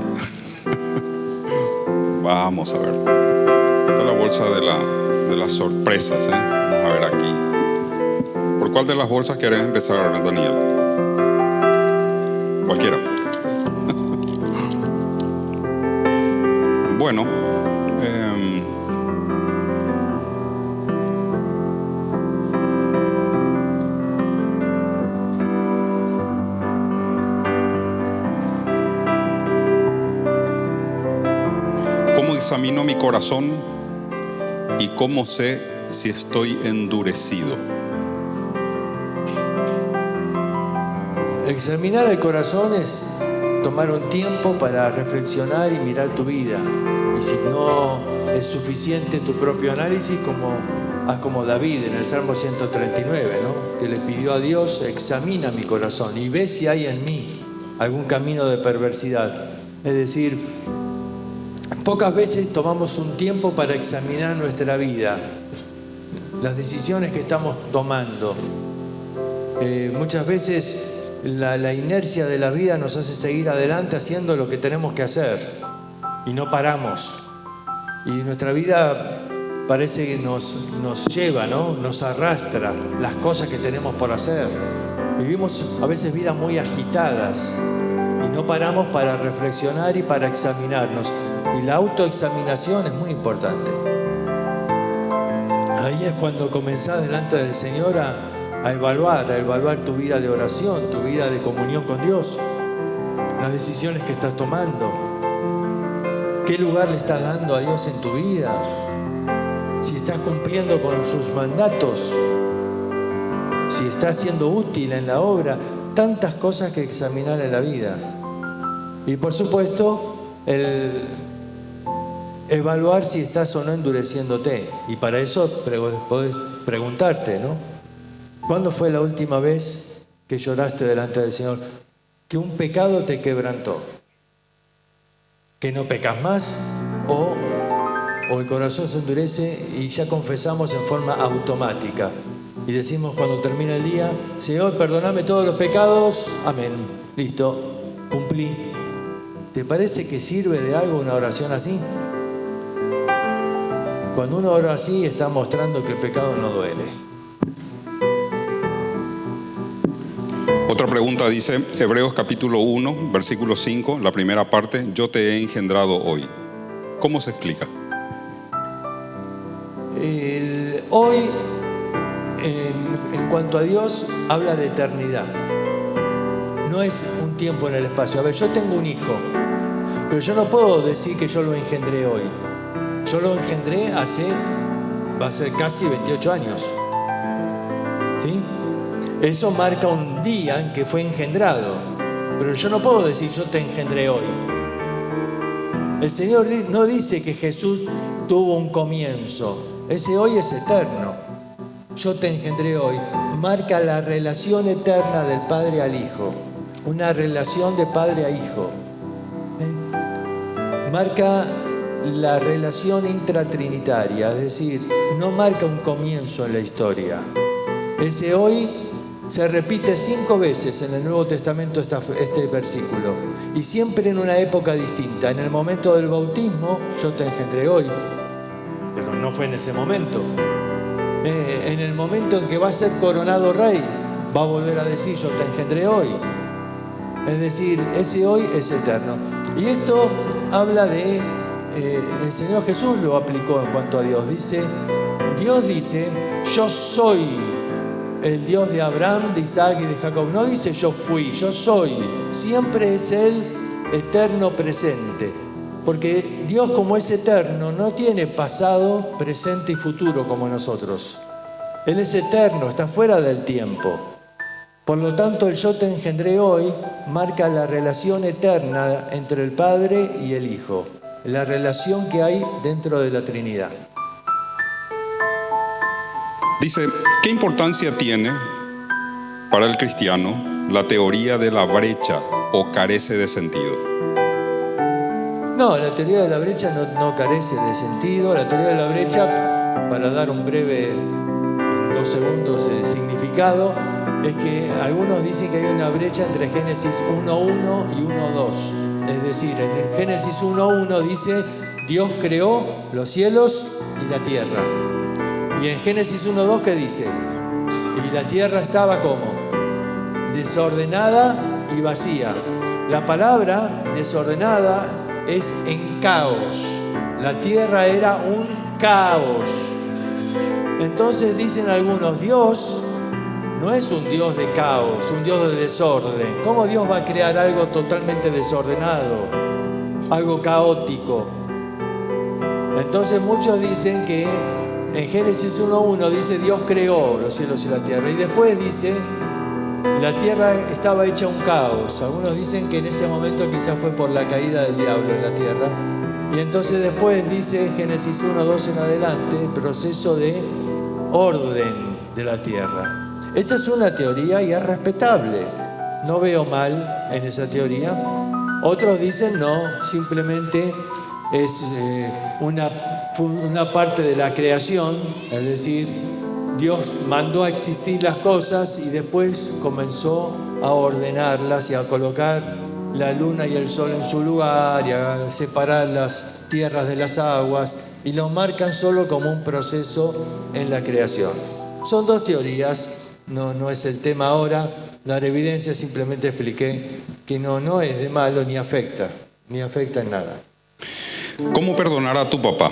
Vamos a ver. Esta es la bolsa de las sorpresas, ¿eh? Vamos a ver aquí. ¿Por cuál de las bolsas querés empezar, Daniel? Cualquiera. Bueno. ¿Cómo examino mi corazón y cómo sé si estoy endurecido? Examinar el corazón es tomar un tiempo para reflexionar y mirar tu vida. Y si no es suficiente tu propio análisis, haz como David en el Salmo 139, ¿no? Que le pidió a Dios: examina mi corazón y ve si hay en mí algún camino de perversidad. Es decir, Pocas veces tomamos un tiempo para examinar nuestra vida, las decisiones que estamos tomando. Muchas veces la inercia de la vida nos hace seguir adelante haciendo lo que tenemos que hacer y no paramos. Y nuestra vida parece que nos lleva, ¿no? Nos arrastra las cosas que tenemos por hacer. Vivimos a veces vidas muy agitadas y no paramos para reflexionar y para examinarnos. Y la autoexaminación es muy importante. Ahí es cuando comenzás delante del Señor a evaluar tu vida de oración, tu vida de comunión con Dios, las decisiones que estás tomando, qué lugar le estás dando a Dios en tu vida, si estás cumpliendo con sus mandatos, si estás siendo útil en la obra, tantas cosas que examinar en la vida. Y por supuesto, el evaluar si estás o no endureciéndote. Y para eso podés preguntarte, ¿no? ¿Cuándo fue la última vez que lloraste delante del Señor? Que un pecado te quebrantó. Que no pecas más o el corazón se endurece y ya confesamos en forma automática. Y decimos cuando termina el día, Señor, perdóname todos los pecados. Amén. Listo. Cumplí. ¿Te parece que sirve de algo una oración así? Cuando uno ora así está mostrando que el pecado no duele. Otra pregunta dice, Hebreos capítulo 1, versículo 5, la primera parte, yo te he engendrado hoy. ¿Cómo se explica? Hoy, en cuanto a Dios, habla de eternidad. No es un tiempo en el espacio. A ver, yo tengo un hijo, pero yo no puedo decir que yo lo engendré hoy. Yo lo engendré va a ser casi 28 años. ¿Sí? Eso marca un día en que fue engendrado. Pero yo no puedo decir yo te engendré hoy. El Señor no dice que Jesús tuvo un comienzo. Ese hoy es eterno. Yo te engendré hoy. Marca la relación eterna del Padre al Hijo. Una relación de padre a hijo. Marca la relación intratrinitaria, es decir, no marca un comienzo en la historia. Ese hoy se repite 5 veces en el Nuevo Testamento este versículo, y siempre en una época distinta. En el momento del bautismo, yo te engendré hoy, pero no fue en ese momento. En el momento en que va a ser coronado rey, va a volver a decir, yo te engendré hoy. Es decir, ese hoy es eterno. Y esto habla de... el Señor Jesús lo aplicó en cuanto a Dios. Dios dice, yo soy el Dios de Abraham, de Isaac y de Jacob. No dice yo fui, yo soy. Siempre es el eterno presente. Porque Dios, como es eterno, no tiene pasado, presente y futuro como nosotros. Él es eterno, está fuera del tiempo. Por lo tanto, el yo te engendré hoy marca la relación eterna entre el Padre y el Hijo. La relación que hay dentro de la Trinidad. Dice, ¿qué importancia tiene para el cristiano la teoría de la brecha o carece de sentido? No, la teoría de la brecha no carece de sentido. La teoría de la brecha, para dar un breve, en 2 segundos, significado, es que algunos dicen que hay una brecha entre Génesis 1.1 y 1.2. Es decir, en el Génesis 1.1 dice, Dios creó los cielos y la tierra. Y en Génesis 1.2, ¿qué dice? Y la tierra estaba ¿cómo? Desordenada y vacía. La palabra desordenada es en caos. La tierra era un caos. Entonces dicen algunos, Dios no es un Dios de caos, un Dios de desorden. ¿Cómo Dios va a crear algo totalmente desordenado? Algo caótico. Entonces muchos dicen que en Génesis 1.1 dice Dios creó los cielos y la tierra. Y después dice, la tierra estaba hecha un caos. Algunos dicen que en ese momento quizás fue por la caída del diablo en la tierra. Y entonces después dice Génesis 1.2 en adelante, el proceso de orden de la tierra. Esta es una teoría y es respetable. No veo mal en esa teoría. Otros dicen no, simplemente es una parte de la creación, es decir, Dios mandó a existir las cosas y después comenzó a ordenarlas y a colocar la luna y el sol en su lugar y a separar las tierras de las aguas, y lo marcan solo como un proceso en la creación. Son dos teorías, no es el tema ahora. Dar evidencia, simplemente expliqué que no es de malo ni afecta en nada. ¿Cómo perdonar a tu papá?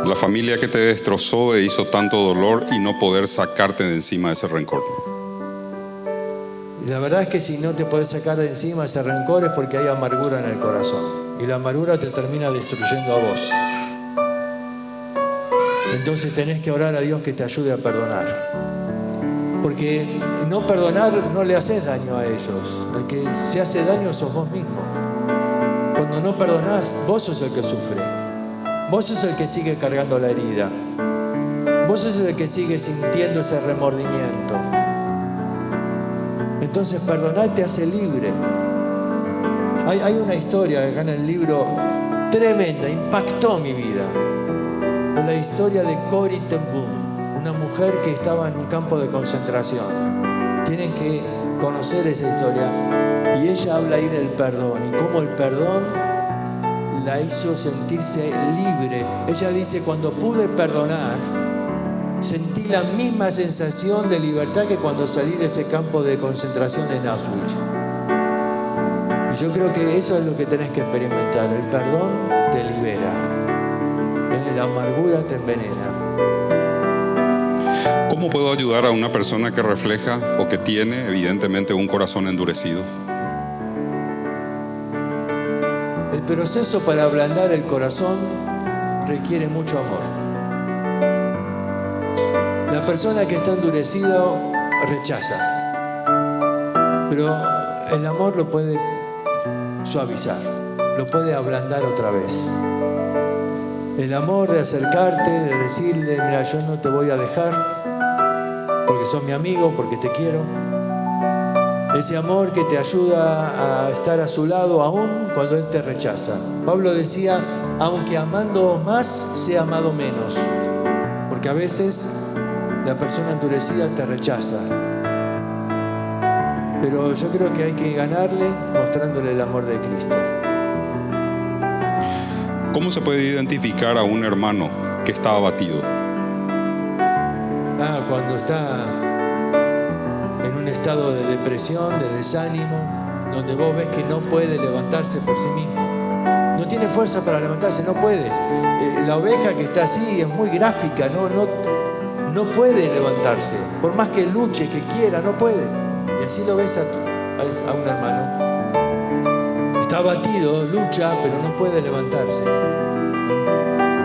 La familia que te destrozó e hizo tanto dolor y no poder sacarte de encima ese rencor. Y la verdad es que si no te podés sacar de encima ese rencor es porque hay amargura en el corazón. Y la amargura te termina destruyendo a vos. Entonces tenés que orar a Dios que te ayude a perdonar. Porque no perdonar no le haces daño a ellos. El que se hace daño sos vos mismo. Cuando no perdonás, vos sos el que sufre. Vos sos el que sigue cargando la herida. Vos sos el que sigue sintiendo ese remordimiento. Entonces perdonar te hace libre. Hay una historia acá en el libro tremenda, impactó mi vida. La historia de Corrie ten Boom, una mujer que estaba en un campo de concentración. Tienen que conocer esa historia. Y ella habla ahí del perdón y cómo el perdón la hizo sentirse libre. Ella dice, cuando pude perdonar, sentí la misma sensación de libertad que cuando salí de ese campo de concentración en Auschwitz. Y yo creo que eso es lo que tenés que experimentar. El perdón te libera. La amargura te envenena. ¿Cómo puedo ayudar a una persona que refleja o que tiene evidentemente un corazón endurecido? El proceso para ablandar el corazón requiere mucho amor. La persona que está endurecido rechaza, pero el amor lo puede suavizar, lo puede ablandar otra vez. El amor de acercarte, de decirle, mira, yo no te voy a dejar porque sos mi amigo, porque te quiero. Ese amor que te ayuda a estar a su lado aún cuando Él te rechaza. Pablo decía, aunque amando más, sea amado menos. Porque a veces la persona endurecida te rechaza. Pero yo creo que hay que ganarle mostrándole el amor de Cristo. ¿Cómo se puede identificar a un hermano que está abatido? Cuando está en un estado de depresión, de desánimo, donde vos ves que no puede levantarse por sí mismo. No tiene fuerza para levantarse, no puede. La oveja que está así es muy gráfica, no puede levantarse. Por más que luche, que quiera, no puede. Y así lo ves a un hermano. Está abatido, lucha, pero no puede levantarse.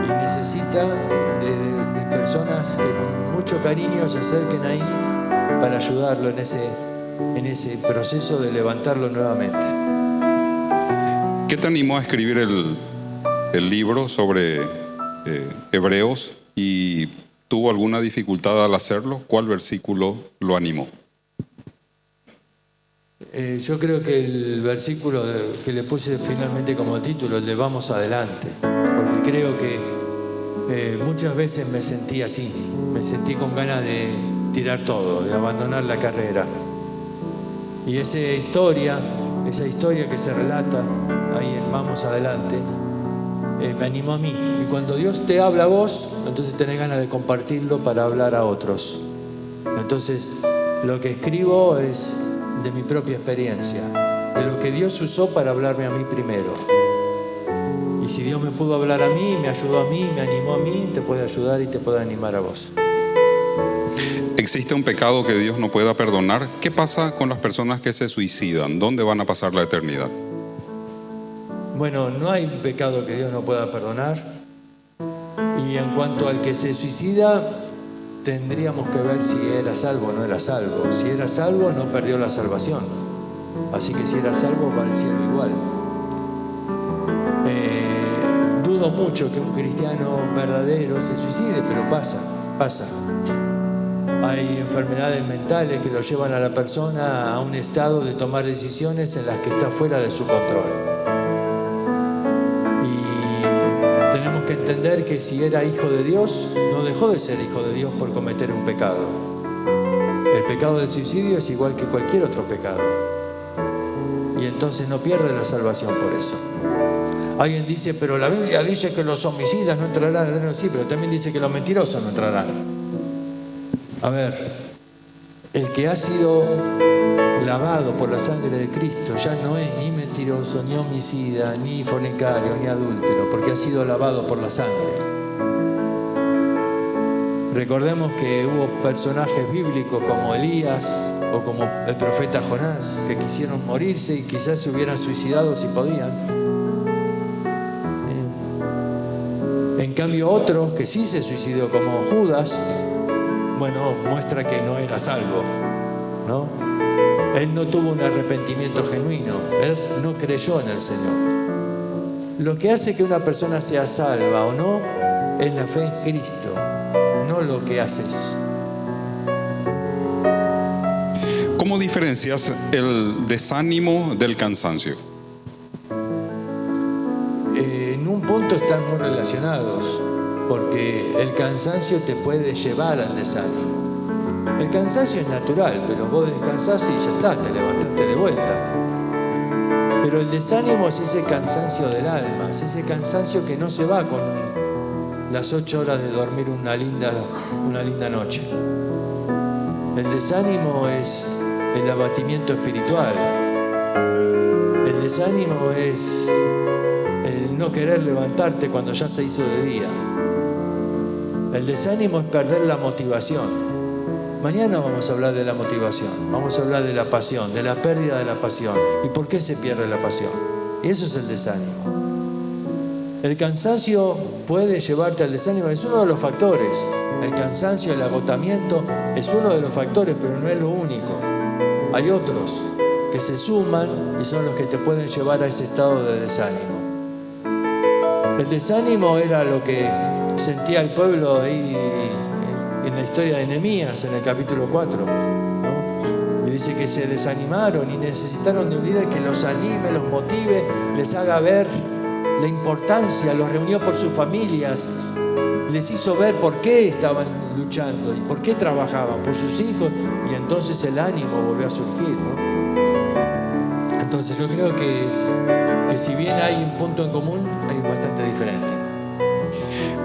Y necesita de personas que con mucho cariño se acerquen ahí para ayudarlo en ese proceso de levantarlo nuevamente. ¿Qué te animó a escribir el libro sobre Hebreos y tuvo alguna dificultad al hacerlo? ¿Cuál versículo lo animó? Yo creo que el versículo que le puse finalmente como título, el de Vamos Adelante, porque creo que muchas veces me sentí así, me sentí con ganas de tirar todo, de abandonar la carrera. Y esa historia que se relata ahí en Vamos Adelante, me animó a mí. Y cuando Dios te habla a vos, entonces tenés ganas de compartirlo para hablar a otros. Entonces, lo que escribo es de mi propia experiencia, de lo que Dios usó para hablarme a mí primero. Y si Dios me pudo hablar a mí, me ayudó a mí, me animó a mí, te puede ayudar y te puede animar a vos. ¿Existe un pecado que Dios no pueda perdonar? ¿Qué pasa con las personas que se suicidan? ¿Dónde van a pasar la eternidad? Bueno, no hay pecado que Dios no pueda perdonar. Y en cuanto al que se suicida, tendríamos que ver si era salvo o no era salvo. Si era salvo, no perdió la salvación. Así que si era salvo, va al cielo igual. Dudo mucho que un cristiano verdadero se suicide, pero pasa. Hay enfermedades mentales que lo llevan a la persona a un estado de tomar decisiones en las que está fuera de su control. entender que si era hijo de Dios, no dejó de ser hijo de Dios por cometer un pecado. El pecado del suicidio es igual que cualquier otro pecado. Y entonces no pierde la salvación por eso. Alguien dice, pero la Biblia dice que los homicidas no entrarán al reino. Sí, pero también dice que los mentirosos no entrarán. A ver, el que ha sido lavado por la sangre de Cristo ya no es ni mentiroso, ni homicida, ni fornicario, ni adúltero, porque ha sido lavado por la sangre. Recordemos que hubo personajes bíblicos como Elías o como el profeta Jonás que quisieron morirse y quizás se hubieran suicidado si podían. En cambio otro que sí se suicidó como Judas, bueno, muestra que no era salvo, ¿no? Él no tuvo un arrepentimiento genuino, él no creyó en el Señor. Lo que hace que una persona sea salva o no es la fe en Cristo, no lo que haces. ¿Cómo diferencias el desánimo del cansancio? En un punto están muy relacionados, porque el cansancio te puede llevar al desánimo. El cansancio es natural, pero vos descansás y ya está, te levantaste de vuelta. Pero el desánimo es ese cansancio del alma, es ese cansancio que no se va con las 8 horas de dormir una linda noche. El desánimo es el abatimiento espiritual. El desánimo es el no querer levantarte cuando ya se hizo de día. El desánimo es perder la motivación. Mañana vamos a hablar de la motivación, vamos a hablar de la pasión, de la pérdida de la pasión. ¿Y por qué se pierde la pasión? Y eso es el desánimo. El cansancio puede llevarte al desánimo, es uno de los factores. El cansancio, el agotamiento es uno de los factores, pero no es lo único. Hay otros que se suman y son los que te pueden llevar a ese estado de desánimo. El desánimo era lo que sentía el pueblo ahí en la historia de Nehemías, en el capítulo 4, ¿no? Y dice que se desanimaron y necesitaron de un líder que los anime, los motive, les haga ver la importancia, los reunió por sus familias, les hizo ver por qué estaban luchando y por qué trabajaban, por sus hijos, y entonces el ánimo volvió a surgir, ¿no? Entonces yo creo que si bien hay un punto en común, hay bastante diferente.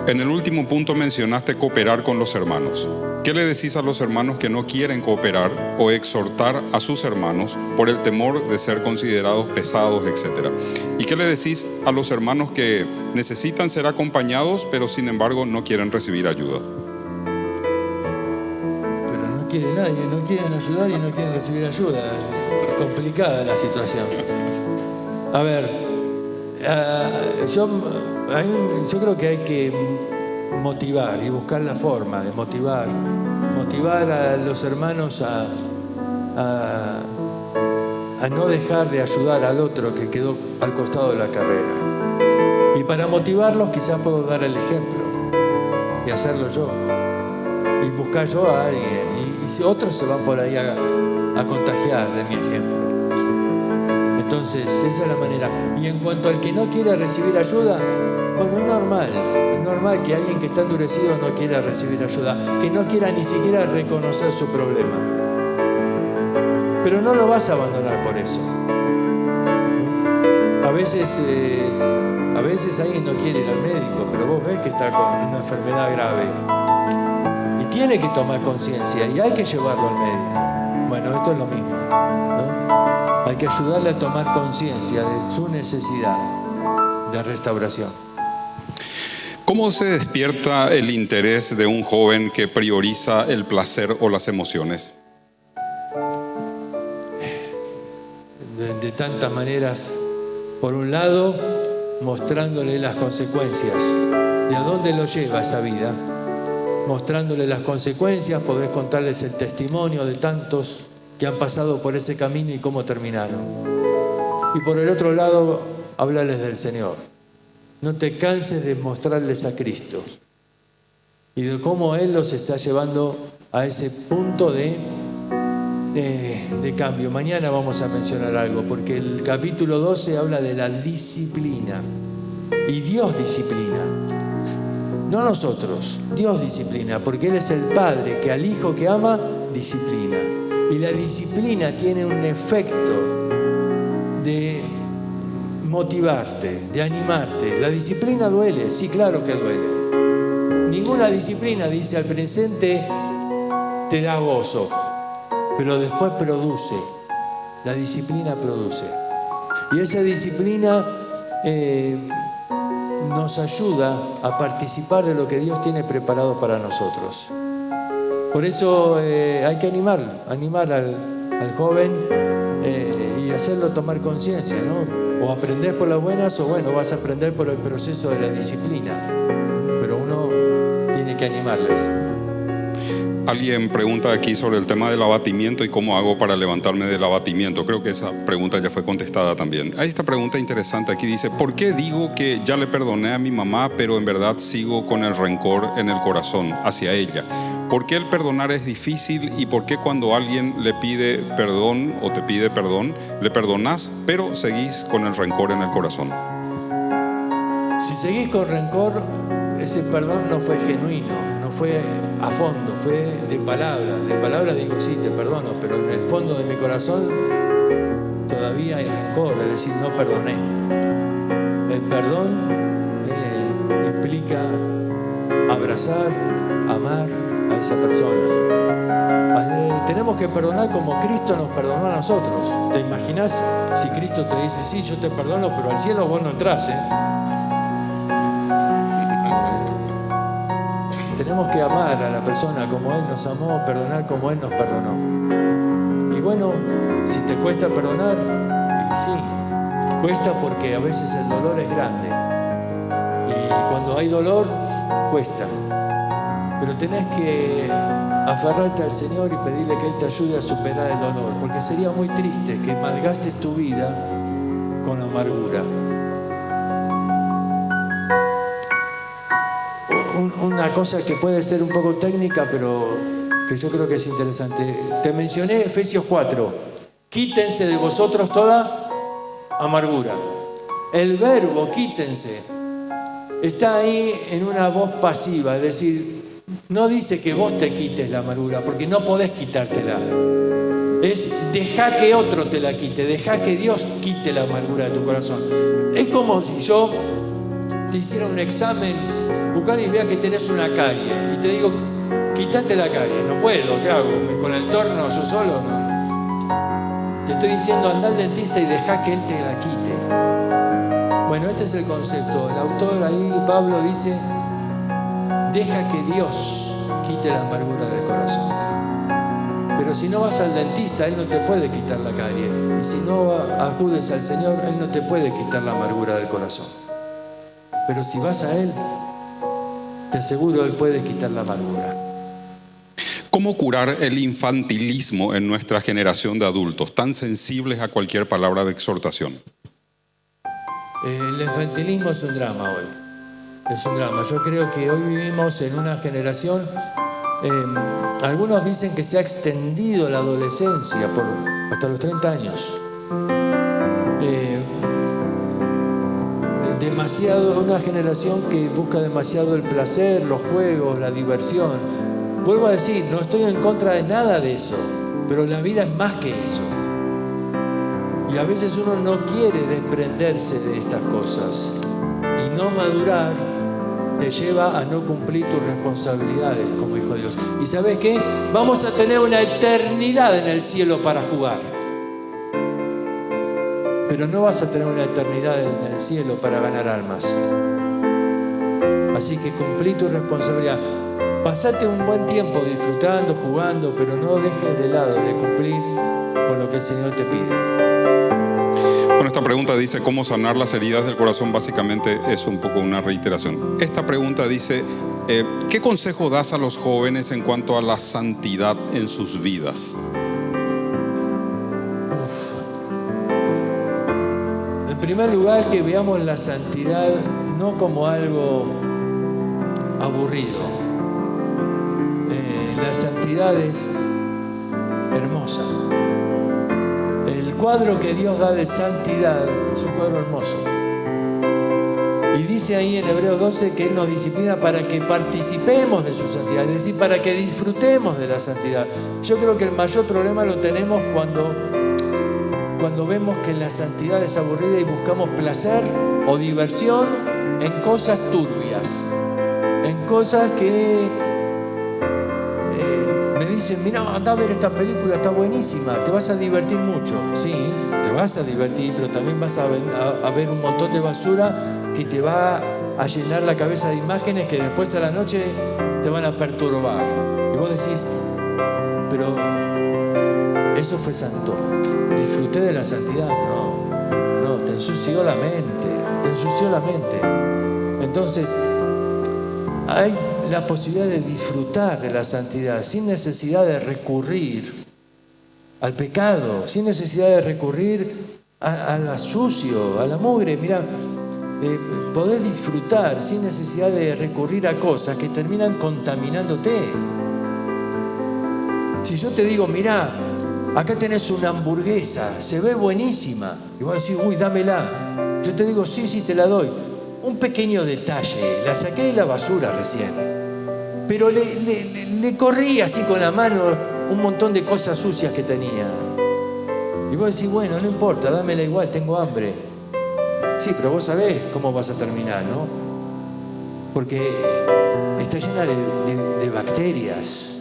En el último punto mencionaste cooperar con los hermanos. ¿Qué le decís a los hermanos que no quieren cooperar o exhortar a sus hermanos por el temor de ser considerados pesados, etcétera? ¿Y qué le decís a los hermanos que necesitan ser acompañados, pero sin embargo no quieren recibir ayuda? Pero no quiere nadie, no quieren ayudar y no quieren recibir ayuda. Es complicada la situación. A ver, yo creo que hay que motivar y buscar la forma de motivar a los hermanos a no dejar de ayudar al otro que quedó al costado de la carrera. Y para motivarlos quizás puedo dar el ejemplo y hacerlo yo y buscar yo a alguien y si otros se van por ahí a contagiar de mi ejemplo. Entonces esa es la manera. Y en cuanto al que no quiere recibir ayuda, bueno, es normal que alguien que está endurecido no quiera recibir ayuda, que no quiera ni siquiera reconocer su problema. Pero no lo vas a abandonar por eso. A veces alguien no quiere ir al médico, pero vos ves que está con una enfermedad grave y tiene que tomar conciencia y hay que llevarlo al médico. Bueno, esto es lo mismo, ¿no? Hay que ayudarle a tomar conciencia de su necesidad de restauración. ¿Cómo se despierta el interés de un joven que prioriza el placer o las emociones? De tantas maneras. Por un lado, mostrándole las consecuencias de a dónde lo lleva esa vida. Mostrándole las consecuencias, podés contarles el testimonio de tantos que han pasado por ese camino y cómo terminaron. Y por el otro lado, hablarles del Señor. No te canses de mostrarles a Cristo y de cómo Él los está llevando a ese punto de cambio. Mañana vamos a mencionar algo, porque el capítulo 12 habla de la disciplina. Y Dios disciplina. No nosotros, Dios disciplina, porque Él es el Padre que al Hijo que ama, disciplina. Y la disciplina tiene un efecto de motivarte, de animarte. La disciplina duele, sí, claro que duele. Ninguna disciplina, dice al presente, te da gozo, pero después produce. La disciplina produce. Y esa disciplina nos ayuda a participar de lo que Dios tiene preparado para nosotros. Por eso hay que animar al joven y hacerlo tomar conciencia, ¿no? O aprender por las buenas o bueno, vas a aprender por el proceso de la disciplina. Pero uno tiene que animarles. Alguien pregunta aquí sobre el tema del abatimiento y cómo hago para levantarme del abatimiento. Creo que esa pregunta ya fue contestada también. Hay esta pregunta interesante aquí, dice: ¿por qué digo que ya le perdoné a mi mamá, pero en verdad sigo con el rencor en el corazón hacia ella? ¿Por qué el perdonar es difícil y por qué cuando alguien le pide perdón o te pide perdón, le perdonás, pero seguís con el rencor en el corazón? Si seguís con rencor, ese perdón no fue genuino, no fue a fondo, fue de palabra. De palabra digo sí, te perdono, pero en el fondo de mi corazón todavía hay rencor, es decir, no perdoné. El perdón implica abrazar, amar a esa persona. Tenemos que perdonar como Cristo nos perdonó a nosotros. ¿Te imaginas si Cristo te dice sí, yo te perdono, pero al cielo vos no entrás, Tenemos que amar a la persona como Él nos amó, perdonar como Él nos perdonó. Y bueno, si te cuesta perdonar, y sí, cuesta porque a veces el dolor es grande. Y cuando hay dolor, cuesta. Pero tenés que aferrarte al Señor y pedirle que Él te ayude a superar el dolor, porque sería muy triste que malgastes tu vida con amargura. Una cosa que puede ser un poco técnica, pero que yo creo que es interesante. Te mencioné Efesios 4. Quítense de vosotros toda amargura. El verbo quítense está ahí en una voz pasiva, es decir, no dice que vos te quites la amargura, porque no podés quitártela. Es deja que otro te la quite, deja que Dios quite la amargura de tu corazón. Es como si yo te hiciera un examen bucal y vea que tenés una carie y te digo, quítate la carie. No puedo, ¿qué hago? ¿Con el torno yo solo? No. Te estoy diciendo, anda al dentista y deja que él te la quite. Bueno, este es el concepto. El autor ahí, Pablo, dice, deja que Dios quite la amargura del corazón. Pero si no vas al dentista, Él no te puede quitar la carie. Y si no acudes al Señor, Él no te puede quitar la amargura del corazón. Pero si vas a Él, te aseguro, Él puede quitar la amargura. ¿Cómo curar el infantilismo en nuestra generación de adultos, tan sensibles a cualquier palabra de exhortación? El infantilismo es un drama hoy. Es un drama. Yo creo que hoy vivimos en una generación, algunos dicen que se ha extendido la adolescencia hasta los 30 años. Una generación que busca demasiado el placer, los juegos, la diversión. Vuelvo a decir, no estoy en contra de nada de eso, pero la vida es más que eso. Y a veces uno no quiere desprenderse de estas cosas. Y no madurar te lleva a no cumplir tus responsabilidades como hijo de Dios. ¿Y sabes qué? Vamos a tener una eternidad en el cielo para jugar. Pero no vas a tener una eternidad en el cielo para ganar almas. Así que cumplí tu responsabilidad. Pasate un buen tiempo disfrutando, jugando, pero no dejes de lado de cumplir con lo que el Señor te pide. Bueno, esta pregunta dice cómo sanar las heridas del corazón. Básicamente es un poco una reiteración. Esta pregunta dice, ¿qué consejo das a los jóvenes en cuanto a la santidad en sus vidas? En primer lugar, que veamos la santidad no como algo aburrido. La santidad es hermosa. El cuadro que Dios da de santidad es un cuadro hermoso. Y dice ahí en Hebreos 12 que Él nos disciplina para que participemos de su santidad, es decir, para que disfrutemos de la santidad. Yo creo que el mayor problema lo tenemos cuando vemos que la santidad es aburrida y buscamos placer o diversión en cosas turbias, en cosas que me dicen, mira, anda a ver esta película, está buenísima, te vas a divertir mucho. Sí, te vas a divertir, pero también vas a ver un montón de basura que te va a llenar la cabeza de imágenes que después a la noche te van a perturbar. Y vos decís, pero eso fue santo. Disfruté de la santidad. No, te ensució la mente. Entonces, hay la posibilidad de disfrutar de la santidad sin necesidad de recurrir al pecado, sin necesidad de recurrir a la sucio, a la mugre. Mirá, podés disfrutar sin necesidad de recurrir a cosas que terminan contaminándote. Si yo te digo, mirá, acá tenés una hamburguesa, se ve buenísima, y vos decís, uy, dámela. Yo te digo, sí, te la doy. Un pequeño detalle, la saqué de la basura recién, pero le corrí así con la mano un montón de cosas sucias que tenía. Y vos decís, bueno, no importa, dámela igual, tengo hambre. Sí, pero vos sabés cómo vas a terminar, ¿no? Porque está llena de bacterias.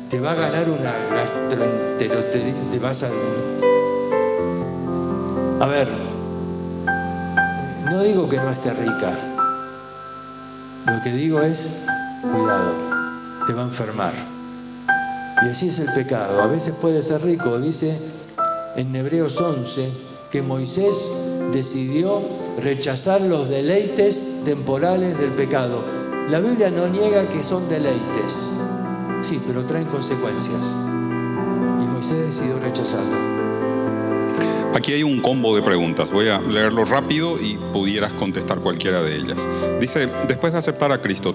Te va a ganar una gastroenteritis, te vas a ver, no digo que no esté rica. Lo que digo es, cuidado, te va a enfermar. Y así es el pecado. A veces puede ser rico. Dice en Hebreos 11 que Moisés decidió rechazar los deleites temporales del pecado. La Biblia no niega que son deleites. Sí, pero traen consecuencias. Y Moisés decidió rechazarlo. Aquí hay un combo de preguntas. Voy a leerlo rápido y pudieras contestar cualquiera de ellas. Dice, después de aceptar a Cristo,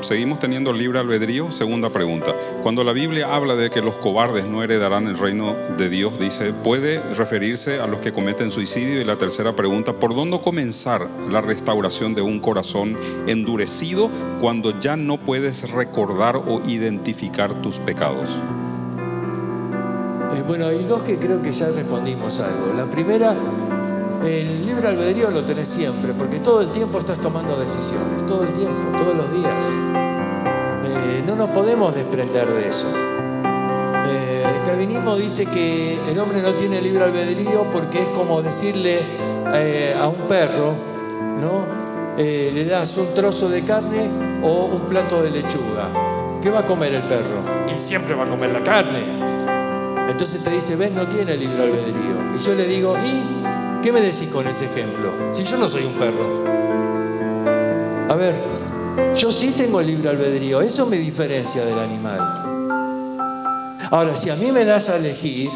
¿seguimos teniendo libre albedrío? Segunda pregunta. Cuando la Biblia habla de que los cobardes no heredarán el reino de Dios, dice, ¿puede referirse a los que cometen suicidio? Y la tercera pregunta, ¿por dónde comenzar la restauración de un corazón endurecido cuando ya no puedes recordar o identificar tus pecados? Bueno, hay dos que creo que ya respondimos algo. La primera, el libre albedrío lo tenés siempre, porque todo el tiempo estás tomando decisiones, todo el tiempo, todos los días. No nos podemos desprender de eso. El calvinismo dice que el hombre no tiene libre albedrío porque es como decirle a un perro, ¿no? Le das un trozo de carne o un plato de lechuga. ¿Qué va a comer el perro? Y siempre va a comer la carne. Entonces te dice, ven, no tiene libre albedrío. Y yo le digo, ¿y qué me decís con ese ejemplo? Si yo no soy un perro. A ver, yo sí tengo libre albedrío. Eso me diferencia del animal. Ahora, si a mí me das a elegir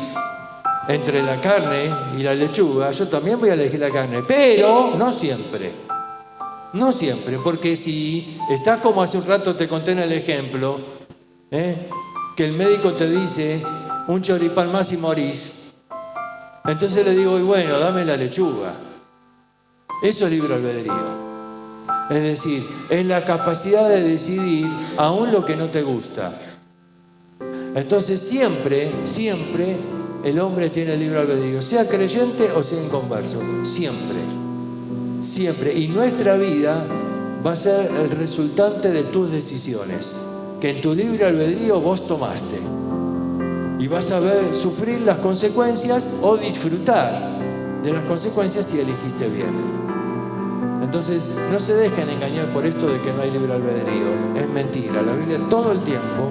entre la carne y la lechuga, yo también voy a elegir la carne. Pero no siempre. No siempre. Porque si estás como hace un rato te conté en el ejemplo, que el médico te dice un choripán más y morís, entonces le digo, y bueno, dame la lechuga. Eso es libre albedrío. Es decir, es la capacidad de decidir aún lo que no te gusta. Entonces siempre el hombre tiene libre albedrío, sea creyente o sea inconverso. Siempre. Y nuestra vida va a ser el resultante de tus decisiones, que en tu libre albedrío vos tomaste. Y vas a sufrir las consecuencias o disfrutar de las consecuencias si elegiste bien. Entonces, no se dejen engañar por esto de que no hay libre albedrío. Es mentira. La Biblia todo el tiempo,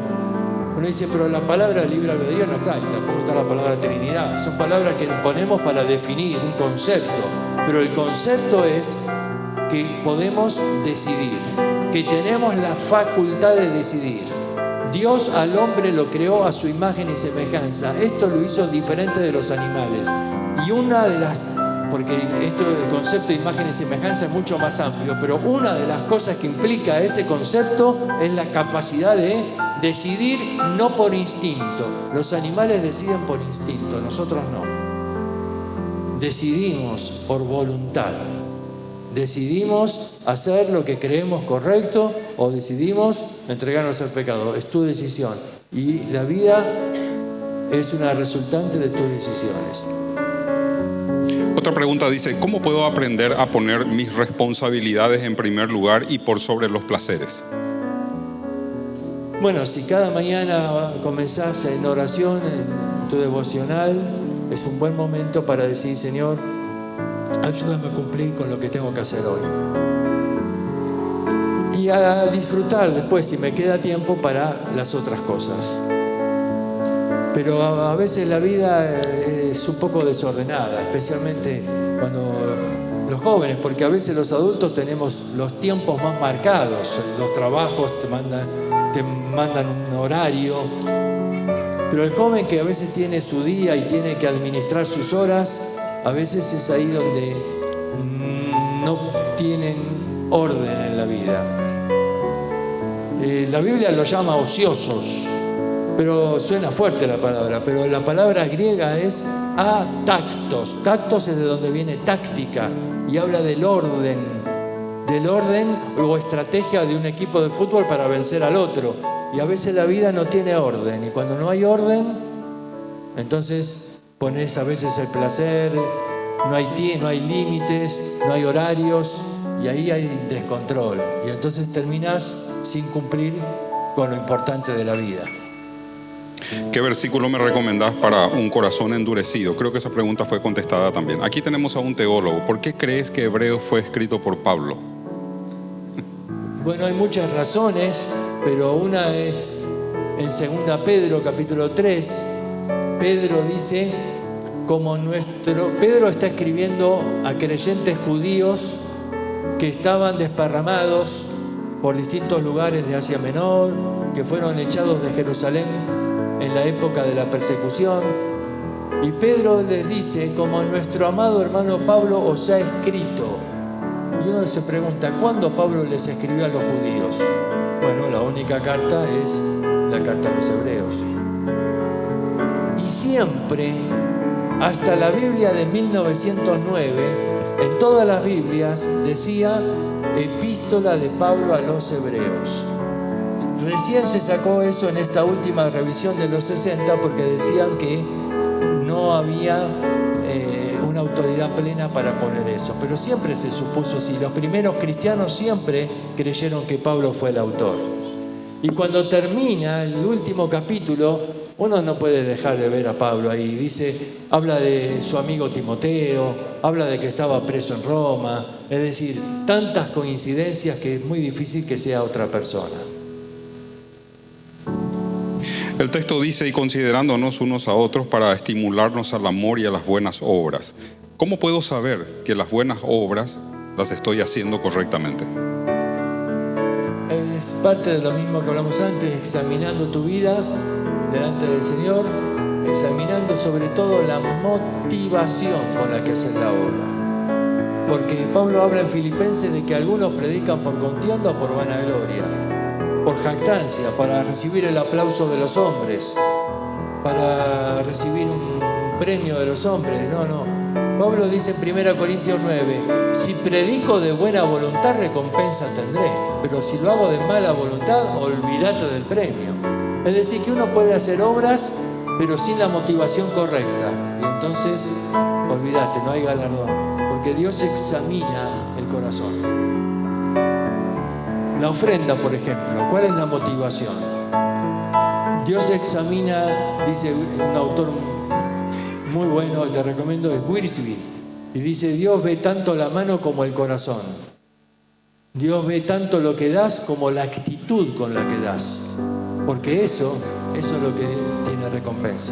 uno dice, pero la palabra libre albedrío no está, y tampoco está la palabra Trinidad. Son palabras que ponemos para definir un concepto. Pero el concepto es que podemos decidir, que tenemos la facultad de decidir. Dios al hombre lo creó a su imagen y semejanza. Esto lo hizo diferente de los animales. Y una de las, porque el concepto de imagen y semejanza es mucho más amplio, pero una de las cosas que implica ese concepto es la capacidad de decidir no por instinto. Los animales deciden por instinto, nosotros no. Decidimos por voluntad. decidimos hacer lo que creemos correcto o decidimos entregarnos al pecado. Es tu decisión. Y la vida es una resultante de tus decisiones. Otra pregunta dice, ¿cómo puedo aprender a poner mis responsabilidades en primer lugar y por sobre los placeres? Bueno, si cada mañana comenzás en oración, en tu devocional, es un buen momento para decir, Señor, ayúdame a cumplir con lo que tengo que hacer hoy. Y a disfrutar después, si me queda tiempo, para las otras cosas. Pero a veces la vida es un poco desordenada, especialmente cuando los jóvenes, porque a veces los adultos tenemos los tiempos más marcados, los trabajos te mandan un horario, pero el joven que a veces tiene su día y tiene que administrar sus horas, a veces es ahí donde no tienen orden en la vida. La Biblia lo llama ociosos, pero suena fuerte la palabra, pero la palabra griega es atactos. Tactos es de donde viene táctica y habla del orden o estrategia de un equipo de fútbol para vencer al otro. Y a veces la vida no tiene orden, y cuando no hay orden, entonces pones a veces el placer, no hay límites, no hay horarios, y ahí hay descontrol. Y entonces terminas sin cumplir con lo importante de la vida. ¿Qué versículo me recomendás para un corazón endurecido? Creo que esa pregunta fue contestada también. Aquí tenemos a un teólogo. ¿Por qué crees que Hebreos fue escrito por Pablo? Bueno, hay muchas razones, pero una es en 2 Pedro capítulo 3. Pedro dice, Pedro está escribiendo a creyentes judíos que estaban desparramados por distintos lugares de Asia Menor, que fueron echados de Jerusalén en la época de la persecución. Y Pedro les dice, como nuestro amado hermano Pablo os ha escrito. Y uno se pregunta, ¿cuándo Pablo les escribió a los judíos? Bueno, la única carta es la carta a los hebreos. Y siempre, hasta la Biblia de 1909, en todas las Biblias decía epístola de Pablo a los hebreos. Recién se sacó eso en esta última revisión de los 60 porque decían que no había una autoridad plena para poner eso. Pero siempre se supuso así. Los primeros cristianos siempre creyeron que Pablo fue el autor. Y cuando termina el último capítulo, uno no puede dejar de ver a Pablo ahí. Habla de su amigo Timoteo, habla de que estaba preso en Roma. Es decir, tantas coincidencias que es muy difícil que sea otra persona. El texto dice, y considerándonos unos a otros para estimularnos al amor y a las buenas obras. ¿Cómo puedo saber que las buenas obras las estoy haciendo correctamente? Es parte de lo mismo que hablamos antes, examinando tu vida delante del Señor, examinando sobre todo la motivación con la que haces la obra. Porque Pablo habla en Filipenses de que algunos predican por contienda o por vanagloria, por jactancia, para recibir el aplauso de los hombres, para recibir un premio de los hombres. No. Pablo dice en 1 Corintios 9, si predico de buena voluntad, recompensa tendré, pero si lo hago de mala voluntad, olvídate del premio. Es decir, que uno puede hacer obras, pero sin la motivación correcta, y entonces, olvídate, no hay galardón, porque Dios examina el corazón. La ofrenda, por ejemplo, ¿cuál es la motivación? Dios examina, dice un autor muy bueno, te recomiendo, es Wiersbe, y dice, Dios ve tanto la mano como el corazón. Dios ve tanto lo que das como la actitud con la que das, porque eso es lo que tiene recompensa.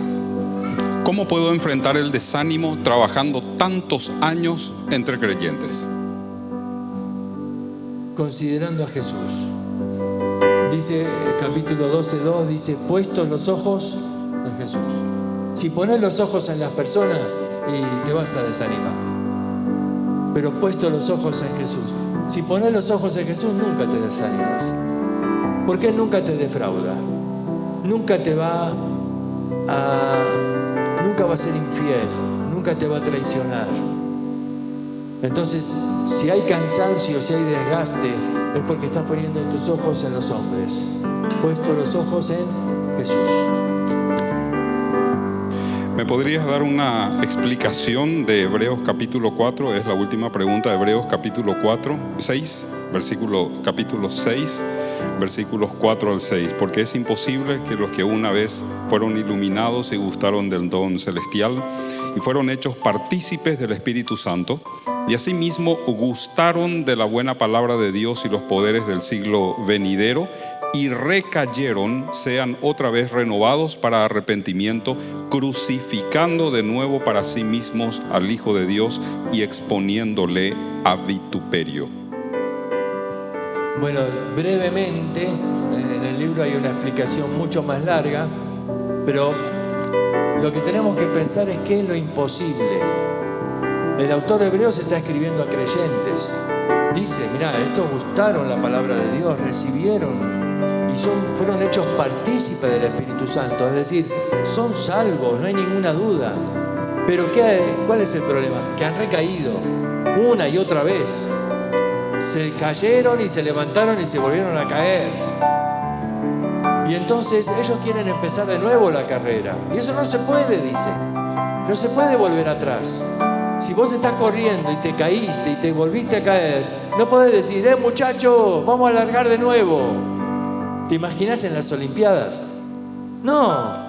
¿Cómo puedo enfrentar el desánimo trabajando tantos años entre creyentes? Considerando a Jesús. Dice capítulo 12:2, dice, puestos los ojos en Jesús. Si pones los ojos en las personas, y te vas a desanimar. Pero puestos los ojos en Jesús. Si pones los ojos en Jesús, nunca te desanimas. Porque Él nunca te defrauda. Nunca va a ser infiel. Nunca te va a traicionar. Entonces, si hay cansancio, si hay desgaste, es porque estás poniendo tus ojos en los hombres, puesto los ojos en Jesús. ¿Me podrías dar una explicación de Hebreos capítulo 4? Es la última pregunta de Hebreos capítulo 6, capítulo 6, versículos 4 al 6. Porque es imposible que los que una vez fueron iluminados y gustaron del don celestial y fueron hechos partícipes del Espíritu Santo, y asimismo gustaron de la buena palabra de Dios y los poderes del siglo venidero, y recayeron, sean otra vez renovados para arrepentimiento, crucificando de nuevo para sí mismos al Hijo de Dios y exponiéndole a vituperio. Bueno, brevemente, en el libro hay una explicación mucho más larga, pero lo que tenemos que pensar es qué es lo imposible. El autor de Hebreos está escribiendo a creyentes. Dice, mirá, estos gustaron la palabra de Dios, recibieron y fueron hechos partícipes del Espíritu Santo. Es decir, son salvos, no hay ninguna duda. Pero ¿cuál es el problema? Que han recaído una y otra vez. Se cayeron y se levantaron y se volvieron a caer. Y entonces ellos quieren empezar de nuevo la carrera. Y eso no se puede, dice. No se puede volver atrás. Si vos estás corriendo y te caíste y te volviste a caer, no podés decir, muchacho, vamos a largar de nuevo. ¿Te imaginas en las Olimpiadas? No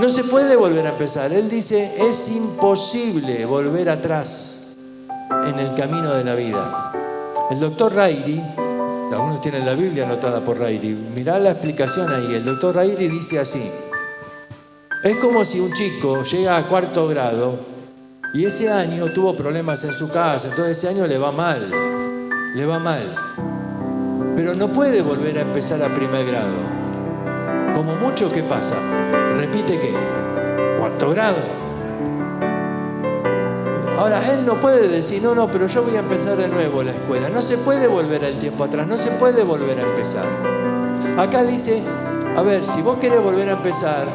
se puede volver a empezar. Él dice, es imposible volver atrás en el camino de la vida. El doctor Rairi, algunos tienen la Biblia anotada por Rairi, mirá la explicación ahí. El doctor Rairi dice así: es como si un chico llega a 4º grado y ese año tuvo problemas en su casa, entonces ese año le va mal. Pero no puede volver a empezar a 1er grado. Como mucho, ¿qué pasa? Repite ¿qué? 4º grado. Ahora, él no puede decir, no, pero yo voy a empezar de nuevo la escuela. No se puede volver el tiempo atrás, no se puede volver a empezar. Acá dice, a ver, si vos querés volver a empezar,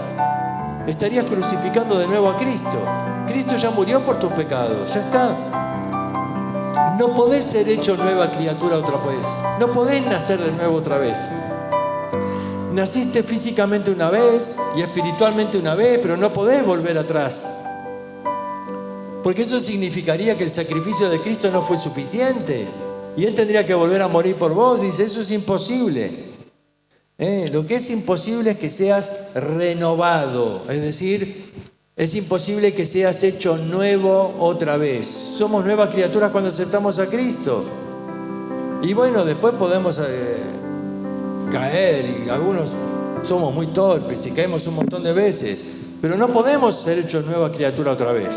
estarías crucificando de nuevo a Cristo. Cristo ya murió por tus pecados, ya está. No podés ser hecho nueva criatura otra vez. No podés nacer de nuevo otra vez. Naciste físicamente una vez y espiritualmente una vez, pero no podés volver atrás. Porque eso significaría que el sacrificio de Cristo no fue suficiente. Y Él tendría que volver a morir por vos. Dice, eso es imposible. Lo que es imposible es que seas renovado. Es decir, es imposible que seas hecho nuevo otra vez. Somos nuevas criaturas cuando aceptamos a Cristo. Y bueno, después podemos caer y algunos somos muy torpes y caemos un montón de veces. Pero no podemos ser hechos nueva criatura otra vez.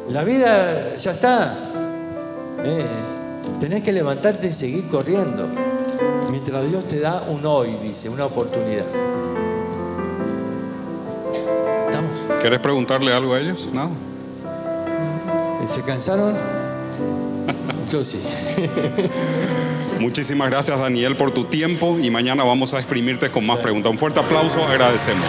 La vida ya está. Tenés que levantarte y seguir corriendo. Mientras Dios te da un hoy, dice, una oportunidad. ¿Estamos? ¿Querés preguntarle algo a ellos? No. ¿Se cansaron? Yo sí. Muchísimas gracias, Daniel, por tu tiempo y mañana vamos a exprimirte con más preguntas. Un fuerte aplauso, agradecemos.